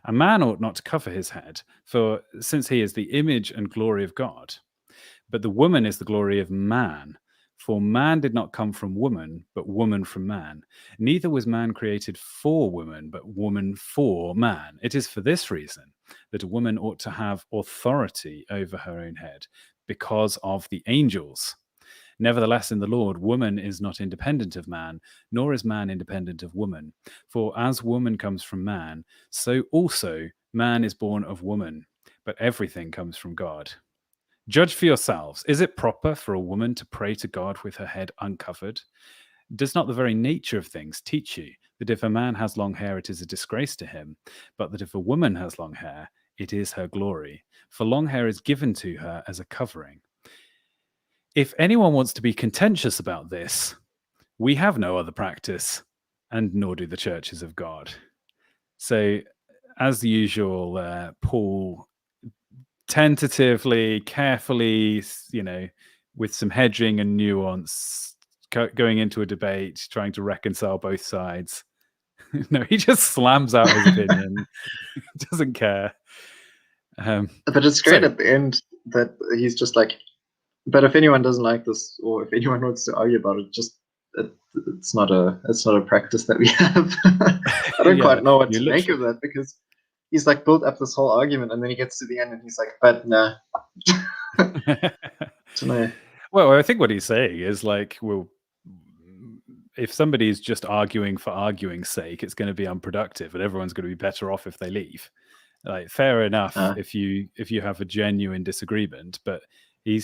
A man ought not to cover his head, for since he is the image and glory of God, but the woman is the glory of man. For man did not come from woman, but woman from man. Neither was man created for woman, but woman for man. It is for this reason that a woman ought to have authority over her own head, because of the angels. Nevertheless, in the Lord, woman is not independent of man, nor is man independent of woman. For as woman comes from man, so also man is born of woman. But everything comes from God. Judge for yourselves. Is it proper for a woman to pray to God with her head uncovered? Does not the very nature of things teach you that if a man has long hair, it is a disgrace to him, but that if a woman has long hair, it is her glory? For long hair is given to her as a covering. If anyone wants to be contentious about this, we have no other practice, and nor do the churches of God. So, as usual, Paul tentatively, carefully, with some hedging and nuance, going into a debate, trying to reconcile both sides. No, he just slams out his opinion. Doesn't care. But it's great at the end that he's just like, but if anyone doesn't like this, or if anyone wants to argue about it, just it's not a practice that we have. I don't quite know what to make of that, because he's like built up this whole argument, and then he gets to the end and he's like, but nah. Well, I think what he's saying is like, well, if somebody's just arguing for arguing's sake, it's going to be unproductive, and everyone's going to be better off if they leave. Like, fair enough if you have a genuine disagreement, but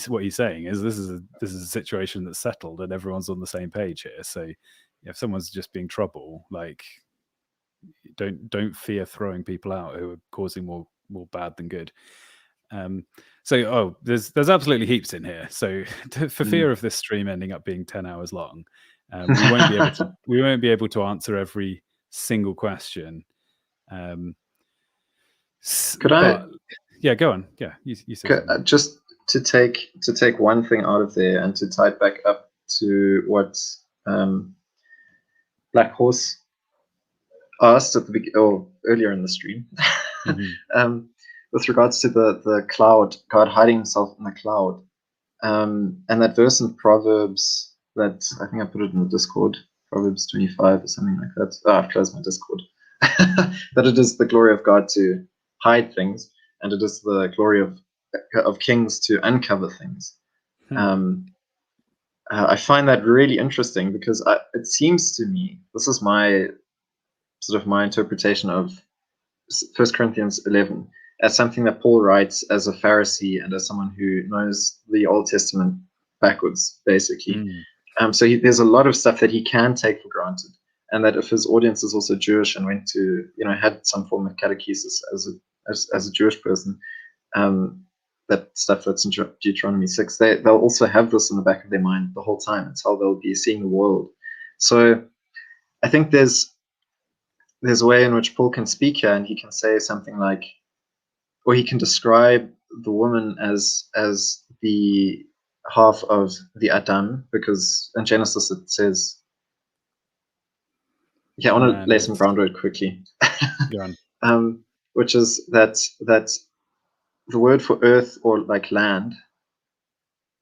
what he's saying is this is a situation that's settled and everyone's on the same page here. So if someone's just being trouble, like, don't fear throwing people out who are causing more bad than good. There's absolutely heaps in here. So for fear of this stream ending up being 10 hours long, we won't be able to answer every single question. Yeah, go on. Yeah, you said just to take one thing out of there and to tie it back up to what Black Horse asked at the earlier in the stream, with regards to the cloud, God hiding himself in the cloud, and that verse in Proverbs that I think I put it in the Discord, Proverbs 25 or something like that. I've closed my Discord. That it is the glory of God to hide things, and it is the glory of kings to uncover things. I find that really interesting, because it seems to me, this is my interpretation of 1 Corinthians 11, as something that Paul writes as a Pharisee and as someone who knows the Old Testament backwards, basically. So there's a lot of stuff that he can take for granted, and that if his audience is also Jewish and went to, had some form of catechesis as a Jewish person, that stuff that's in Deuteronomy 6, they'll also have this in the back of their mind the whole time. It's how they'll be seeing the world. So I think there's a way in which Paul can speak here, and he can say something like, or he can describe the woman as the half of the Adam, because in Genesis it says, I want to lay some groundwork quickly. Go on. Which is that the word for earth, or like land,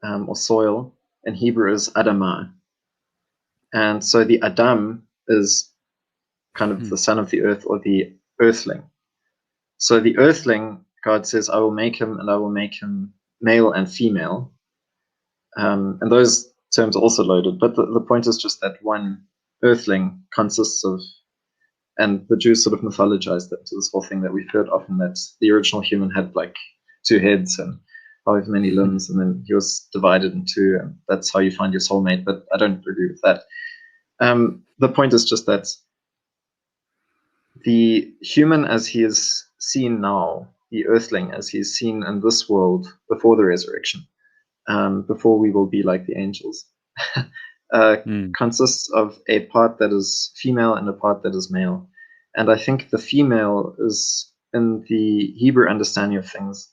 or soil, in Hebrew is Adamah. And so the Adam is kind of the son of the earth, or the earthling. So the earthling, God says, I will make him, and I will make him male and female. And those terms are also loaded, but the point is just that one earthling consists of, and the Jews sort of mythologized that to this whole thing that we've heard often, that the original human had like two heads, and however many limbs, and then he was divided in two, and that's how you find your soulmate. But I don't agree with that. The point is just that the human as he is seen now, the earthling as he is seen in this world before the resurrection, before we will be like the angels, consists of a part that is female and a part that is male. And I think the female is, in the Hebrew understanding of things,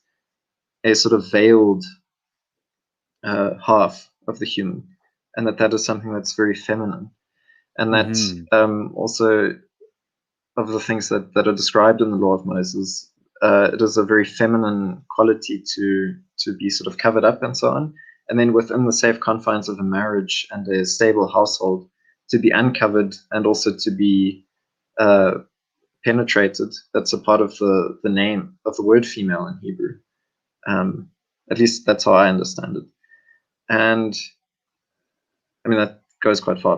a sort of veiled half of the human, and that is something that's very feminine. And that also, of the things that are described in the law of Moses, it is a very feminine quality to be sort of covered up and so on. And then within the safe confines of a marriage and a stable household, to be uncovered and also to be penetrated. That's a part of the name of the word female in Hebrew. At least that's how I understand it. And I mean, that goes quite far.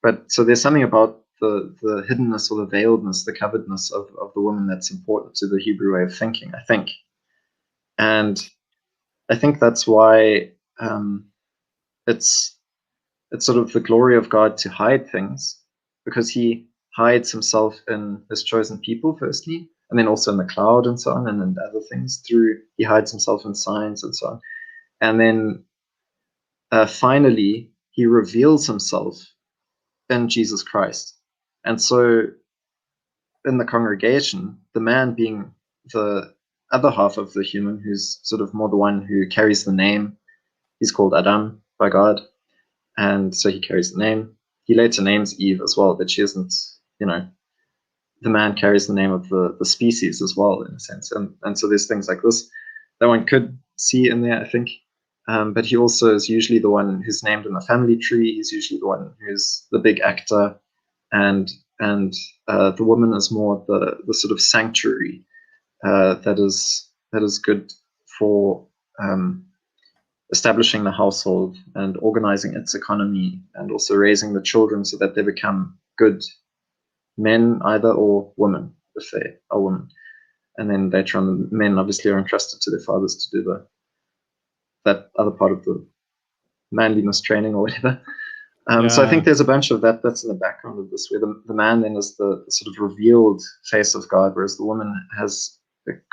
But so there's something about the hiddenness or the veiledness, the coveredness of the woman that's important to the Hebrew way of thinking, I think. And I think that's why it's sort of the glory of God to hide things, because he hides himself in his chosen people, firstly, and then also in the cloud and so on, and in other things. He hides himself in signs and so on. And then finally, he reveals himself in Jesus Christ. And so in the congregation, the man being the other half of the human, who's sort of more the one who carries the name, he's called Adam by God. And so he carries the name. He later names Eve as well, but she isn't, the man carries the name of the species as well, in a sense. And so there's things like this that one could see in there, I think. But he also is usually the one who's named in the family tree. He's usually the one who's the big actor. And the woman is more the sort of sanctuary that is good for establishing the household and organizing its economy, and also raising the children so that they become good men either, or women if they are women. And then later on, the men obviously are entrusted to their fathers to do that other part of the manliness training or whatever. So I think there's a bunch of that's in the background of this, where the man then is the sort of revealed face of God, whereas the woman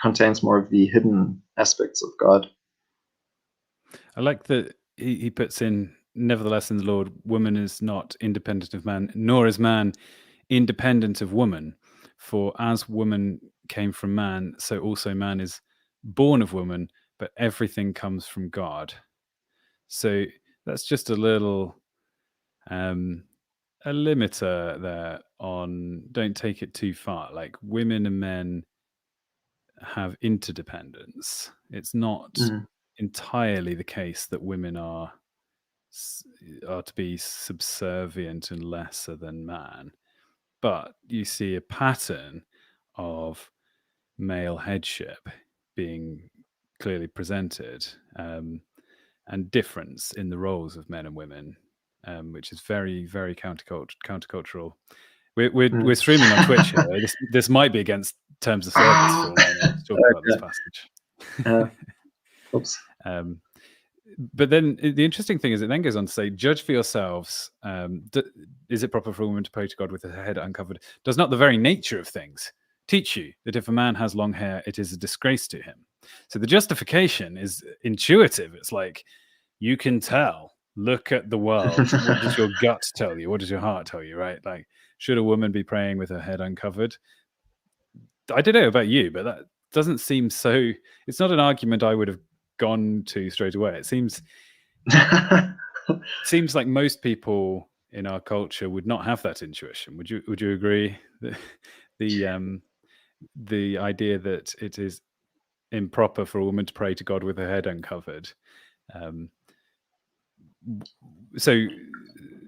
contains more of the hidden aspects of God. I like that he puts in, nevertheless in the Lord, woman is not independent of man, nor is man independent of woman. For as woman came from man, so also man is born of woman, but everything comes from God. So that's just a little a limiter there on don't take it too far. Like, women and men have interdependence. It's not entirely the case that women are to be subservient and lesser than man, but you see a pattern of male headship being clearly presented, and difference in the roles of men and women, which is very, very countercultural. We're streaming on Twitch here. This might be against terms of service for all I know to talk about this passage. Oops. But then the interesting thing is, it then goes on to say, judge for yourselves, is it proper for a woman to pray to God with her head uncovered? Does not the very nature of things teach you that if a man has long hair, it is a disgrace to him? So the justification is intuitive. It's like, you can tell. Look at the world. What does your gut tell you? What does your heart tell you, right? Like, should a woman be praying with her head uncovered? I don't know about you, but that doesn't seem so... It's not an argument I would have gone to straight away. It seems like most people in our culture would not have that intuition. Would you agree? The idea that it is improper for a woman to pray to God with her head uncovered. So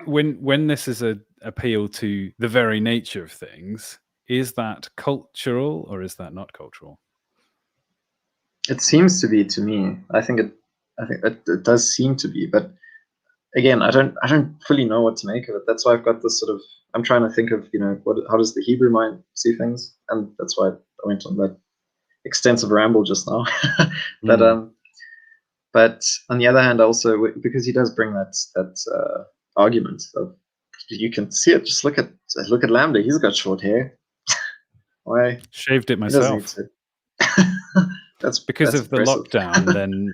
when this is a appeal to the very nature of things, is that cultural or is that not cultural? It seems to be, to me. I think it does seem to be, but again, I don't fully know what to make of it. That's why I've got this sort of, I'm trying to think of, how does the Hebrew mind see things? And that's why I went on that extensive ramble just now. But But on the other hand, also because he does bring that argument of you can see it. Just look at Lambda. He's got short hair. Why? Shaved it He doesn't need myself. to. Because that's of the impressive. lockdown, then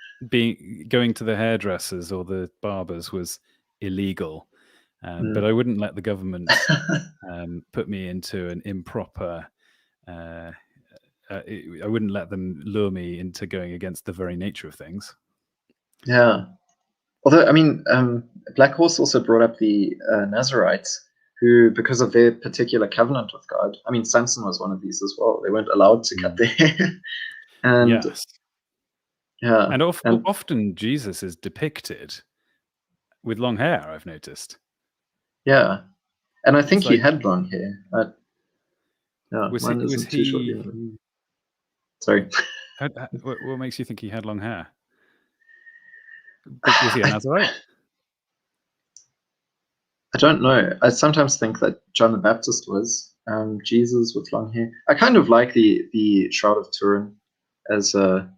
going to the hairdressers or the barbers was illegal. But I wouldn't let the government put me into an improper. I wouldn't let them lure me into going against the very nature of things. Yeah. Although, I mean, Black Horse also brought up the Nazarites, who, because of their particular covenant with God, I mean, Samson was one of these as well. They weren't allowed to cut their hair. And yes. yeah. And often Jesus is depicted with long hair, I've noticed. Yeah. And I think he had long hair. Yeah, mine isn't too short either. Sorry. What makes you think he had long hair? Was he a Nazarite? I don't know. I sometimes think that John the Baptist was Jesus with long hair. I kind of like the Shroud of Turin as a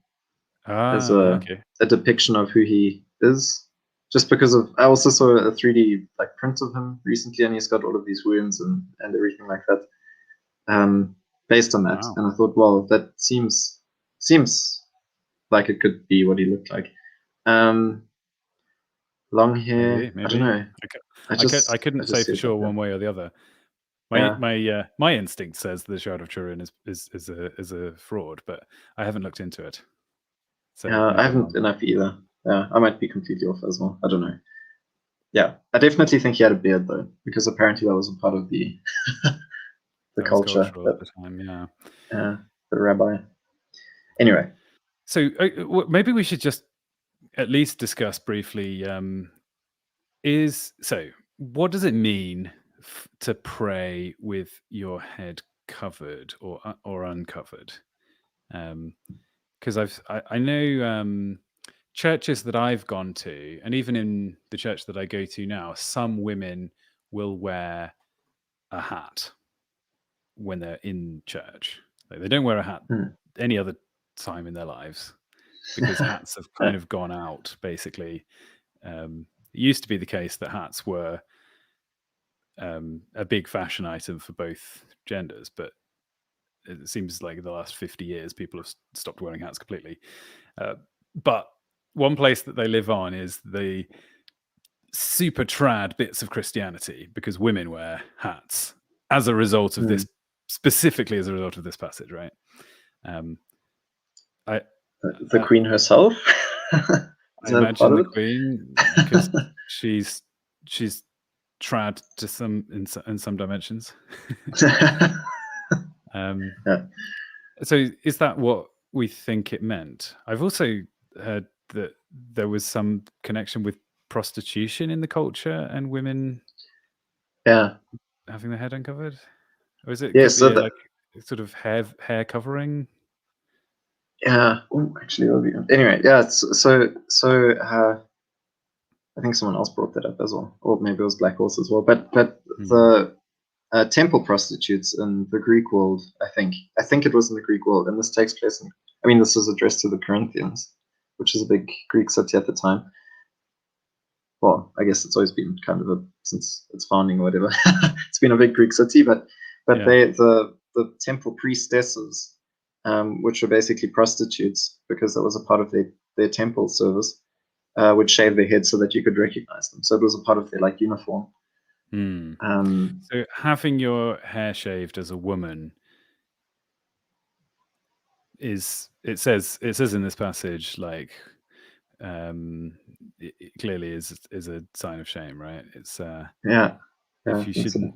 depiction of who he is. Just because I also saw a 3D print of him recently, and he's got all of these wounds and everything like that. Based on that, and I thought, well, that seems like it could be what he looked like. Long hair. Maybe. I don't know. I couldn't say for sure one way or the other. My instinct says the Shroud of Turin is a fraud, but I haven't looked into it. So I haven't enough either. Yeah, I might be completely off as well. I don't know. Yeah, I definitely think he had a beard though, because apparently that was a part of the the culture at the time. Yeah. The rabbi. Anyway, so maybe we should just at least discuss briefly. What does it mean to pray with your head covered or uncovered? Because I know churches that I've gone to, and even in the church that I go to now, some women will wear a hat when they're in church. They don't wear a hat any other time in their lives because hats have kind of gone out, basically. It used to be the case that hats were a big fashion item for both genders, but it seems like in the last 50 years, people have stopped wearing hats completely. But one place that they live on is the super trad bits of Christianity, because women wear hats as a result of this, specifically as a result of this passage, right? The Queen herself? I imagine the Queen, because she's trad to in some dimensions. So is that what we think it meant? I've also heard that there was some connection with prostitution in the culture and women having their head uncovered. Or is it like sort of hair covering? Yeah. Ooh, actually, that would be good. Anyway, yeah. So I think someone else brought that up as well, or maybe it was Black Horse as well. But the temple prostitutes in the Greek world, I think it was in the Greek world, and this takes place in. I mean, this is addressed to the Corinthians, which is a big Greek city at the time. Well, I guess it's always been kind of since its founding or whatever. It's been a big Greek city, but the temple priestesses, which were basically prostitutes, because that was a part of their temple service, would shave their heads so that you could recognize them. So it was a part of their uniform. So having your hair shaved as a woman it says in this passage, it clearly is a sign of shame, right? It's if you shouldn't,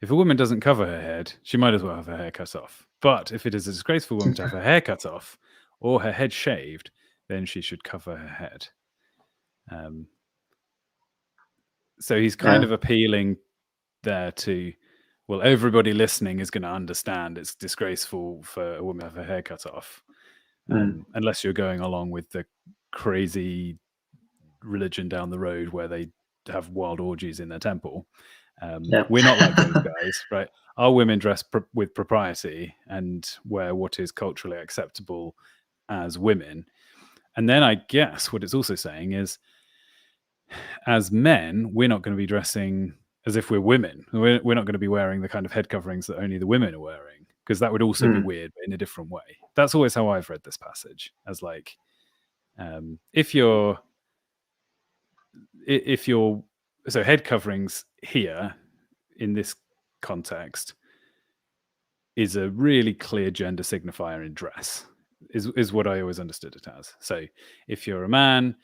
if a woman doesn't cover her head, she might as well have her hair cut off. But if it is a disgraceful woman to have her hair cut off or her head shaved, then she should cover her head. So he's kind of appealing there to, well, everybody listening is going to understand it's disgraceful for a woman to have her hair cut off, unless you're going along with the crazy religion down the road where they have wild orgies in their temple. We're not like those guys, right? Our women dress with propriety and wear what is culturally acceptable as women. And then I guess what it's also saying is, as men, we're not going to be dressing as if we're women. We're not going to be wearing the kind of head coverings that only the women are wearing, because that would also be weird, but in a different way. That's always how I've read this passage, as like, if you're so head coverings here in this context is a really clear gender signifier in dress, is what I always understood it as. So if you're a man,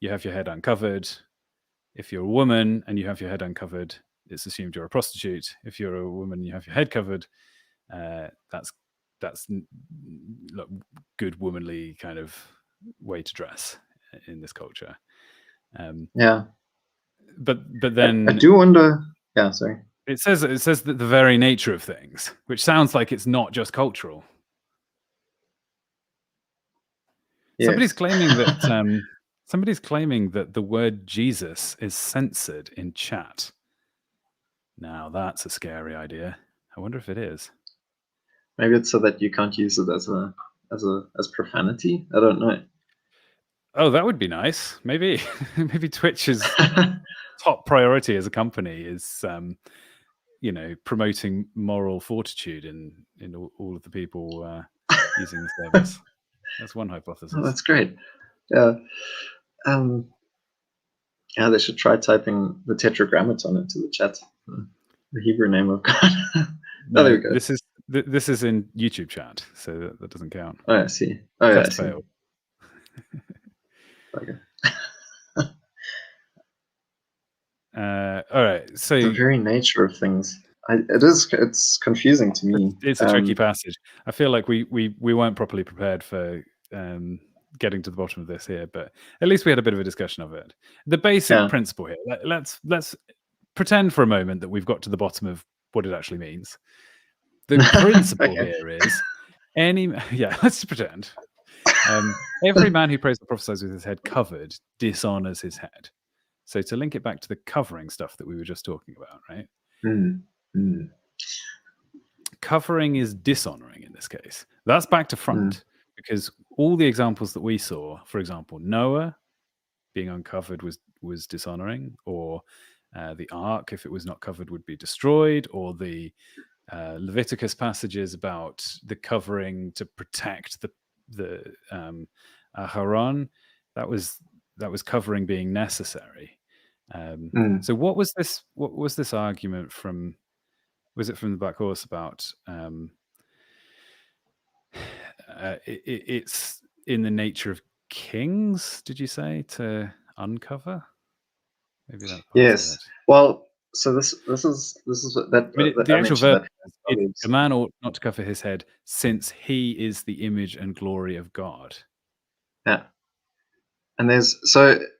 you have your head uncovered. If you're a woman and you have your head uncovered, it's assumed you're a prostitute. If you're a woman and you have your head covered, that's good womanly kind of way to dress in this culture. Yeah. But then I do wonder. Yeah, sorry. It says that the very nature of things, which sounds like it's not just cultural. Yes. Somebody's claiming that the word Jesus is censored in chat. Now that's a scary idea. I wonder if it is. Maybe it's so that you can't use it as profanity. I don't know. Oh, that would be nice. Maybe Twitch's top priority as a company is promoting moral fortitude in all of the people using the service. That's one hypothesis. Oh, that's great. Yeah. Yeah, they should try typing the Tetragrammaton into the chat. The Hebrew name of God. No, there we go. This is in YouTube chat, so that doesn't count. Oh, I see. Oh, yeah, I see. Failed. Okay. All right. So the very nature of things. It's confusing to me. It's a tricky passage. I feel like we weren't properly prepared for getting to the bottom of this here, but at least we had a bit of a discussion of it. The basic principle here. Let's pretend for a moment that we've got to the bottom of what it actually means. The principle here is let's pretend. Every man who prays or prophesies with his head covered dishonors his head. So to link it back to the covering stuff that we were just talking about, right? Covering is dishonoring in this case. That's back to front, because all the examples that we saw, for example, Noah being uncovered was dishonoring, or the ark, if it was not covered, would be destroyed, or the Leviticus passages about the covering to protect the Aharon, that was covering being necessary. So what was this argument from? Was it from the Black Horse about it's in the nature of kings? Did you say to uncover? Maybe that's yes. Well, so this is what that. I mean, the actual verse is, a man ought not to cover his head, since he is the image and glory of God. Yeah, and there's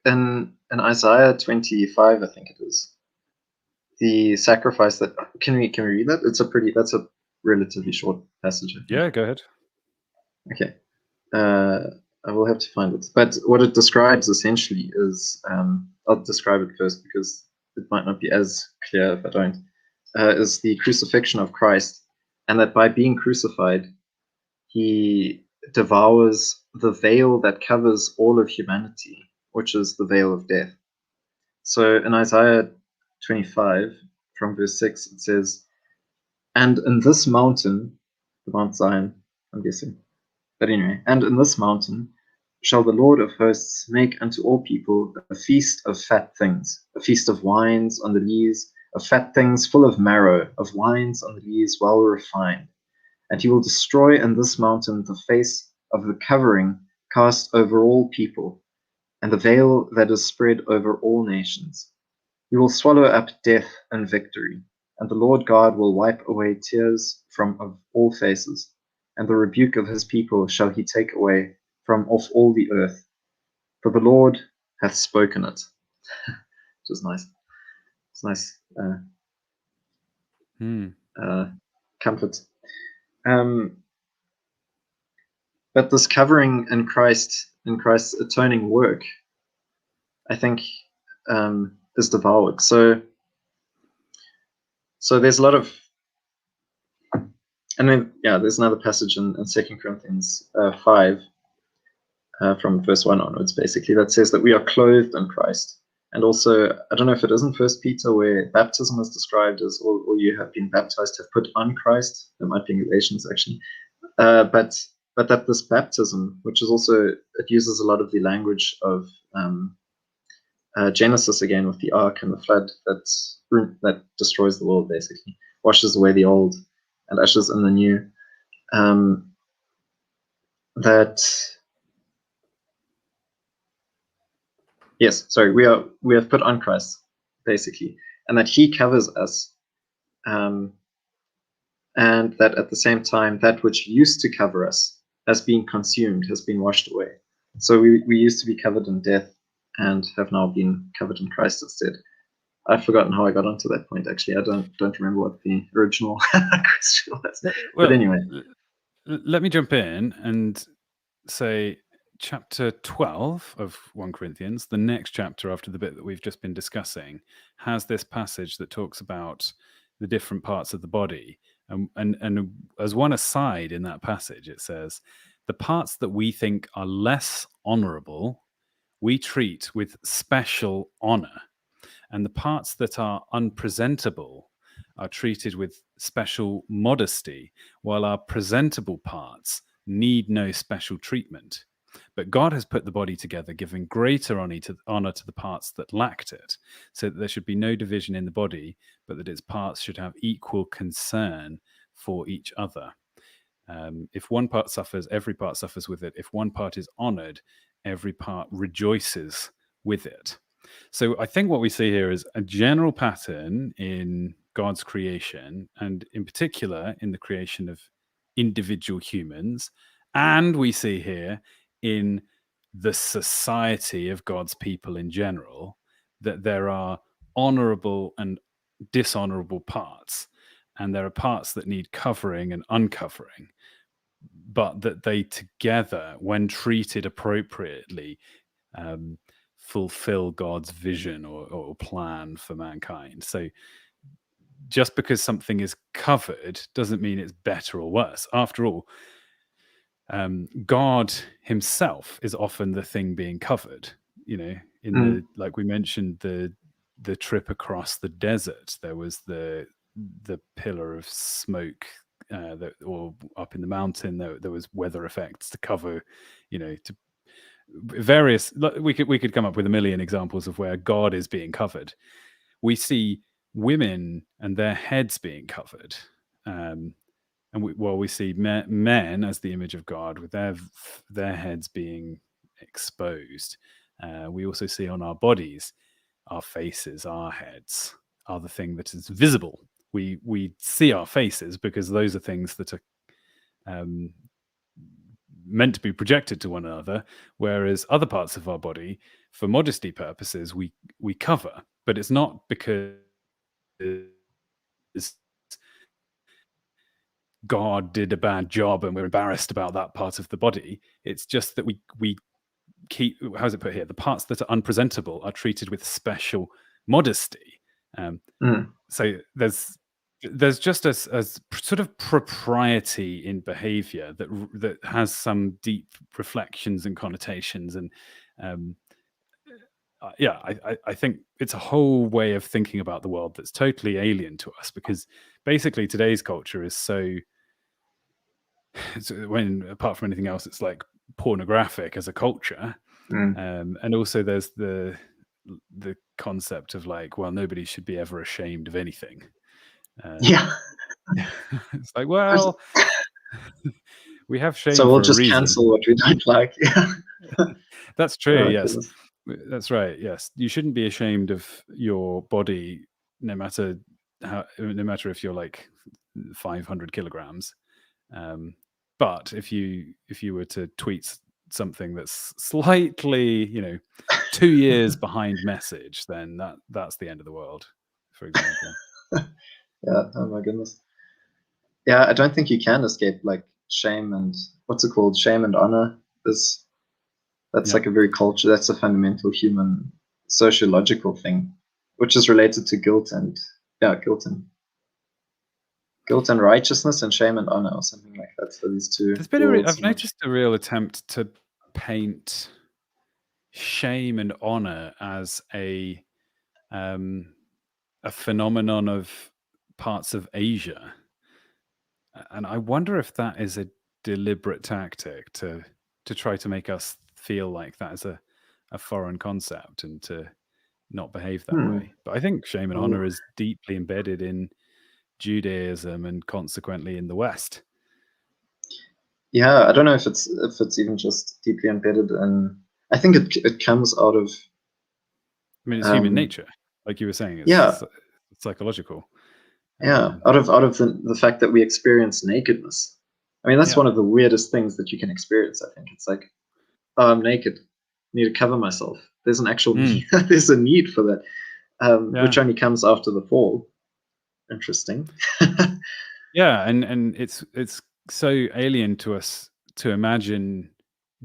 in Isaiah 25, I think it is, the sacrifice that can we read that? That's a relatively short passage. Yeah, go ahead. Okay, I will have to find it. But what it describes essentially is, I'll describe it first because it might not be as clear if I don't. Is the crucifixion of Christ, and that by being crucified, he devours the veil that covers all of humanity, which is the veil of death. So in Isaiah 25, from verse 6, it says, "And in this mountain," the Mount Zion, I'm guessing, but anyway, "and in this mountain shall the Lord of hosts make unto all people a feast of fat things, a feast of wines on the lees, of fat things full of marrow, of wines on the lees well refined. And he will destroy in this mountain the face of the covering cast over all people, and the veil that is spread over all nations. He will swallow up death and victory, and the Lord God will wipe away tears from of all faces, and the rebuke of his people shall he take away from off all the earth. For the Lord hath spoken it." Which is nice. It's nice comfort. But this covering in Christ's atoning work, I think, is devoured. So there's a lot of, and then there's another passage in 2 Corinthians 5 from verse 1 onwards, basically, that says that we are clothed in Christ. And also, I don't know if it is in First Peter where baptism is described as all you have been baptized have put on Christ. That might be in Galatians, actually. But that this baptism, which is also, it uses a lot of the language of Genesis again with the ark and the flood that destroys the world, basically, washes away the old and ushers in the new. We have put on Christ, basically, and that he covers us, and that at the same time, that which used to cover us has been consumed, has been washed away. So we used to be covered in death and have now been covered in Christ instead. I've forgotten how I got onto that point, actually. I don't remember what the original question was. Well, but anyway. Let me jump in and say chapter 12 of 1 Corinthians, the next chapter after the bit that we've just been discussing, has this passage that talks about the different parts of the body. And as one aside in that passage, it says, the parts that we think are less honorable, we treat with special honor. And the parts that are unpresentable are treated with special modesty, while our presentable parts need no special treatment. But God has put the body together, giving greater honor to the parts that lacked it, so that there should be no division in the body, but that its parts should have equal concern for each other. If one part suffers, every part suffers with it. If one part is honored, every part rejoices with it. So I think what we see here is a general pattern in God's creation, and in particular in the creation of individual humans. And we see here in the society of God's people in general that there are honorable and dishonorable parts, and there are parts that need covering and uncovering, but that they together, when treated appropriately, fulfill God's vision or plan for mankind. So just because something is covered doesn't mean it's better or worse. After all, God himself is often the thing being covered. You know, in the, like we mentioned, the trip across the desert, there was the pillar of smoke, or up in the mountain, there was weather effects to cover, you know, to various. We could come up with a million examples of where God is being covered. We see women and their heads being covered, and we see men as the image of God with their heads being exposed. We also see on our bodies, our faces, our heads are the thing that is visible. We see our faces because those are things that are meant to be projected to one another, whereas other parts of our body, for modesty purposes, we cover. But it's not because God did a bad job and we're embarrassed about that part of the body. It's just that we keep, how's it put here? The parts that are unpresentable are treated with special modesty. So there's just a sort of propriety in behavior that has some deep reflections and connotations. And I think it's a whole way of thinking about the world that's totally alien to us, because basically today's culture is so, when apart from anything else, it's like pornographic as a culture. And also there's the concept of like, well, nobody should be ever ashamed of anything. It's like, well, we have shame, so we'll for just a reason. Cancel what we don't like. That's true. Yes, that's right. Yes, you shouldn't be ashamed of your body, no matter if you're like 500 kilograms. But if you were to tweet something that's slightly, 2 years behind message, then that's the end of the world, for example. Yeah. Oh my goodness. Yeah, I don't think you can escape like shame and what's it called? Shame and honor. That's like a very culture. That's a fundamental human sociological thing, which is related to guilt and righteousness and shame and honor, or something like that. So these two. I've noticed a real attempt to paint shame and honor as a phenomenon of parts of Asia. And I wonder if that is a deliberate tactic to try to make us feel like that is a foreign concept and to not behave that way. But I think shame and honor is deeply embedded in Judaism and consequently in the West. Yeah, I don't know if it's even just deeply embedded in. I think it comes out of. I mean, it's human nature, like you were saying. It's Yeah, psychological. yeah. Out of the fact that we experience nakedness. I mean, that's Yeah. one of the weirdest things that you can experience. I think it's like, oh, I'm naked, need to cover myself. There's an actual need. There's a need for that, which only comes after the fall. Interesting. Yeah, and it's so alien to us to imagine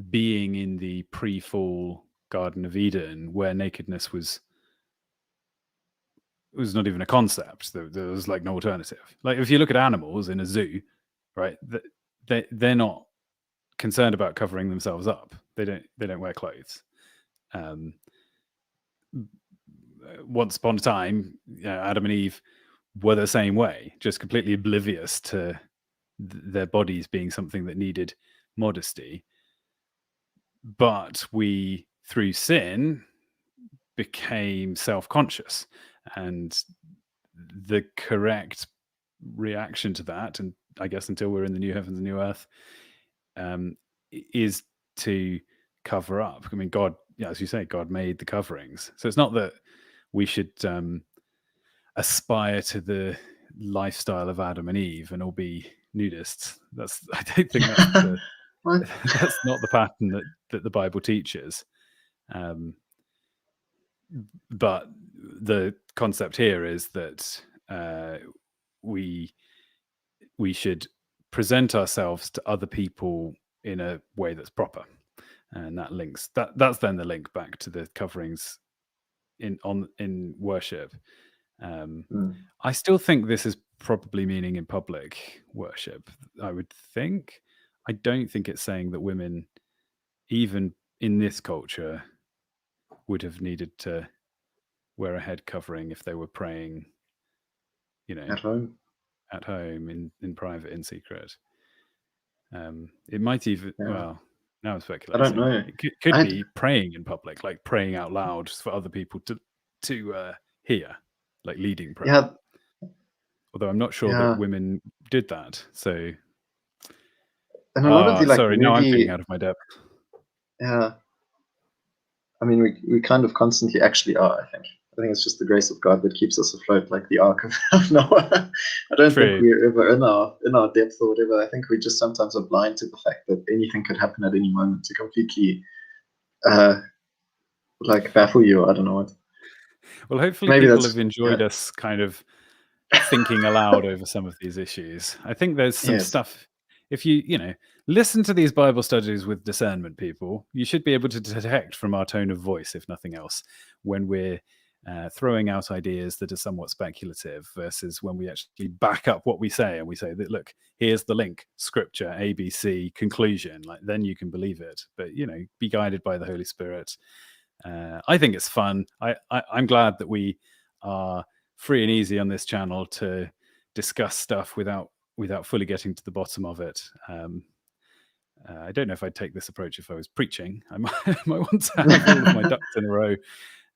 being in the pre-fall Garden of Eden where nakedness was not even a concept. There was like no alternative. Like if you look at animals in a zoo, right? They're not concerned about covering themselves up. They don't wear clothes. Once upon a time, Adam and Eve were the same way, just completely oblivious to their bodies being something that needed modesty. But we, through sin, became self-conscious, and the correct reaction to that, and I guess until we're in the new heavens and new earth, is to cover up. I mean, God, as you say, God made the coverings. So it's not that we should aspire to the lifestyle of Adam and Eve and all be nudists. I don't think that's that's not the pattern that the Bible teaches. But the concept here is that we should present ourselves to other people in a way that's proper, and that's then the link back to the coverings in worship. I still think this is probably meaning in public worship. I would think. I don't think it's saying that women, even in this culture, would have needed to wear a head covering if they were praying, at home in private, in secret. It might even well. Now I'm speculating. I don't know. It could be praying in public, like praying out loud for other people to hear, like leading prayer. Yeah. Although I'm not sure that women did that. So, and a lot of the sorry, now I'm getting out of my depth. Yeah. I mean, we kind of constantly actually are. I think it's just the grace of God that keeps us afloat, like the Ark of Noah. I don't think we're ever in our depth or whatever. I think we just sometimes are blind to the fact that anything could happen at any moment to completely, like baffle you. I don't know what. Well, hopefully people have enjoyed us kind of thinking aloud over some of these issues. I think there's some stuff. If you listen to these Bible studies with discernment, people, you should be able to detect from our tone of voice, if nothing else, when we're throwing out ideas that are somewhat speculative versus when we actually back up what we say and we say that, look, here's the link, scripture, ABC, conclusion. Like then you can believe it. But be guided by the Holy Spirit. I think it's fun. I'm glad that we are free and easy on this channel to discuss stuff without fully getting to the bottom of it. I don't know if I'd take this approach if I was preaching. I might want to have all of my ducks in a row.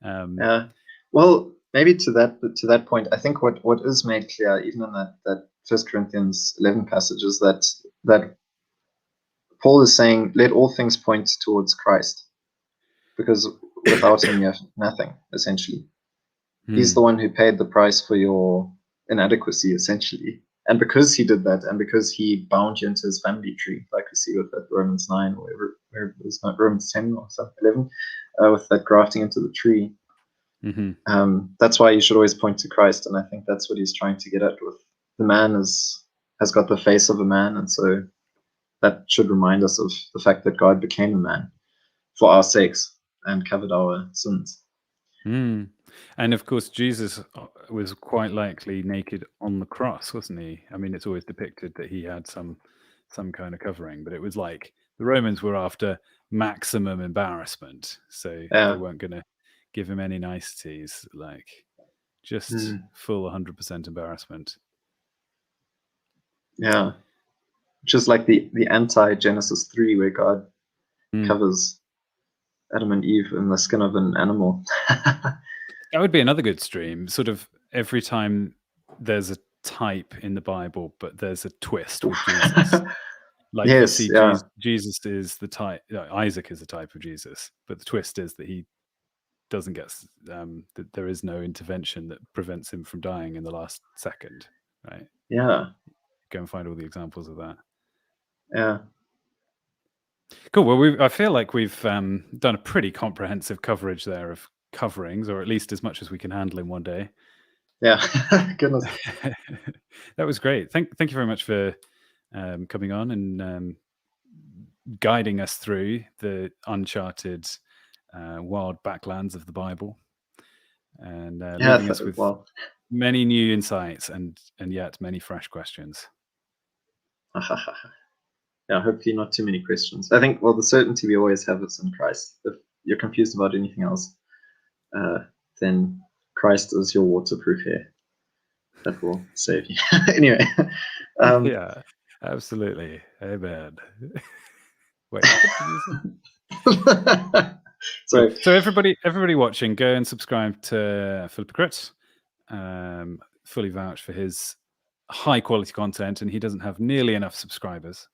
Yeah. Well, maybe to that point, I think what is made clear, even in that 1 Corinthians 11 passage, is that Paul is saying, let all things point towards Christ, because without him you have nothing, essentially. He's the one who paid the price for your inadequacy, essentially. And because he did that, and because he bound you into his family tree, like we see with that Romans 9, or where it was, not Romans 10 or something, 11, with that grafting into the tree. That's why you should always point to Christ, and I think that's what he's trying to get at with the man has got the face of a man, and so that should remind us of the fact that God became a man for our sakes and covered our sins. And of course, Jesus was quite likely naked on the cross, wasn't he? I mean, it's always depicted that he had some kind of covering, but it was like the Romans were after maximum embarrassment. So they Yeah. weren't going to give him any niceties, like just full 100% embarrassment. Yeah. Just like the anti-Genesis 3, where God covers Adam and Eve in the skin of an animal. That would be another good stream. Sort of every time there's a type in the Bible, but there's a twist with Jesus. Like you see, Jesus is the type. Isaac is the type of Jesus, but the twist is that he doesn't get. That there is no intervention that prevents him from dying in the last second. Right? Yeah. Go and find all the examples of that. Yeah. Cool. Well, I feel like we've done a pretty comprehensive coverage there of coverings, or at least as much as we can handle in one day. Yeah. Goodness. That was great. Thank you very much for coming on and guiding us through the uncharted wild backlands of the Bible, and leaving us with many new insights and yet many fresh questions. Yeah, hopefully not too many questions. I think, the certainty we always have is in Christ. If you're confused about anything else, then Christ is your waterproof hair. That will save you. Anyway. Yeah, absolutely. Amen. Wait, what did you say? Sorry. So everybody watching, go and subscribe to Philip fully vouch for his high quality content, and he doesn't have nearly enough subscribers,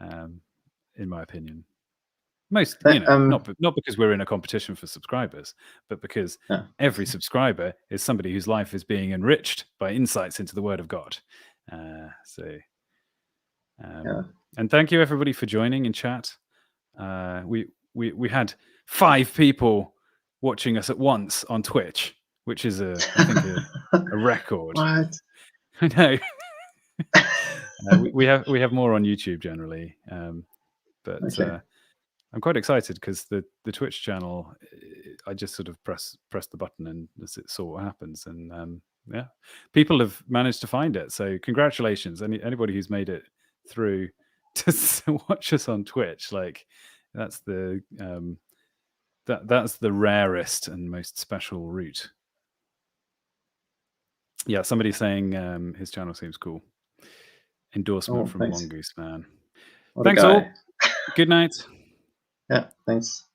in my opinion. Most, not because we're in a competition for subscribers, but because every subscriber is somebody whose life is being enriched by insights into the Word of God. And thank you everybody for joining in chat. We had 5 people watching us at once on Twitch, which is I think a record. What? I know. We have more on YouTube generally, but okay. I'm quite excited because the Twitch channel, I just sort of press the button and it saw what happens, and people have managed to find it. So congratulations, anybody who's made it through to watch us on Twitch. Like that's the that's the rarest and most special route. Yeah, somebody saying his channel seems cool. Endorsement from thanks. Mongoose Man. What Thanks all. Good night. Yeah, thanks.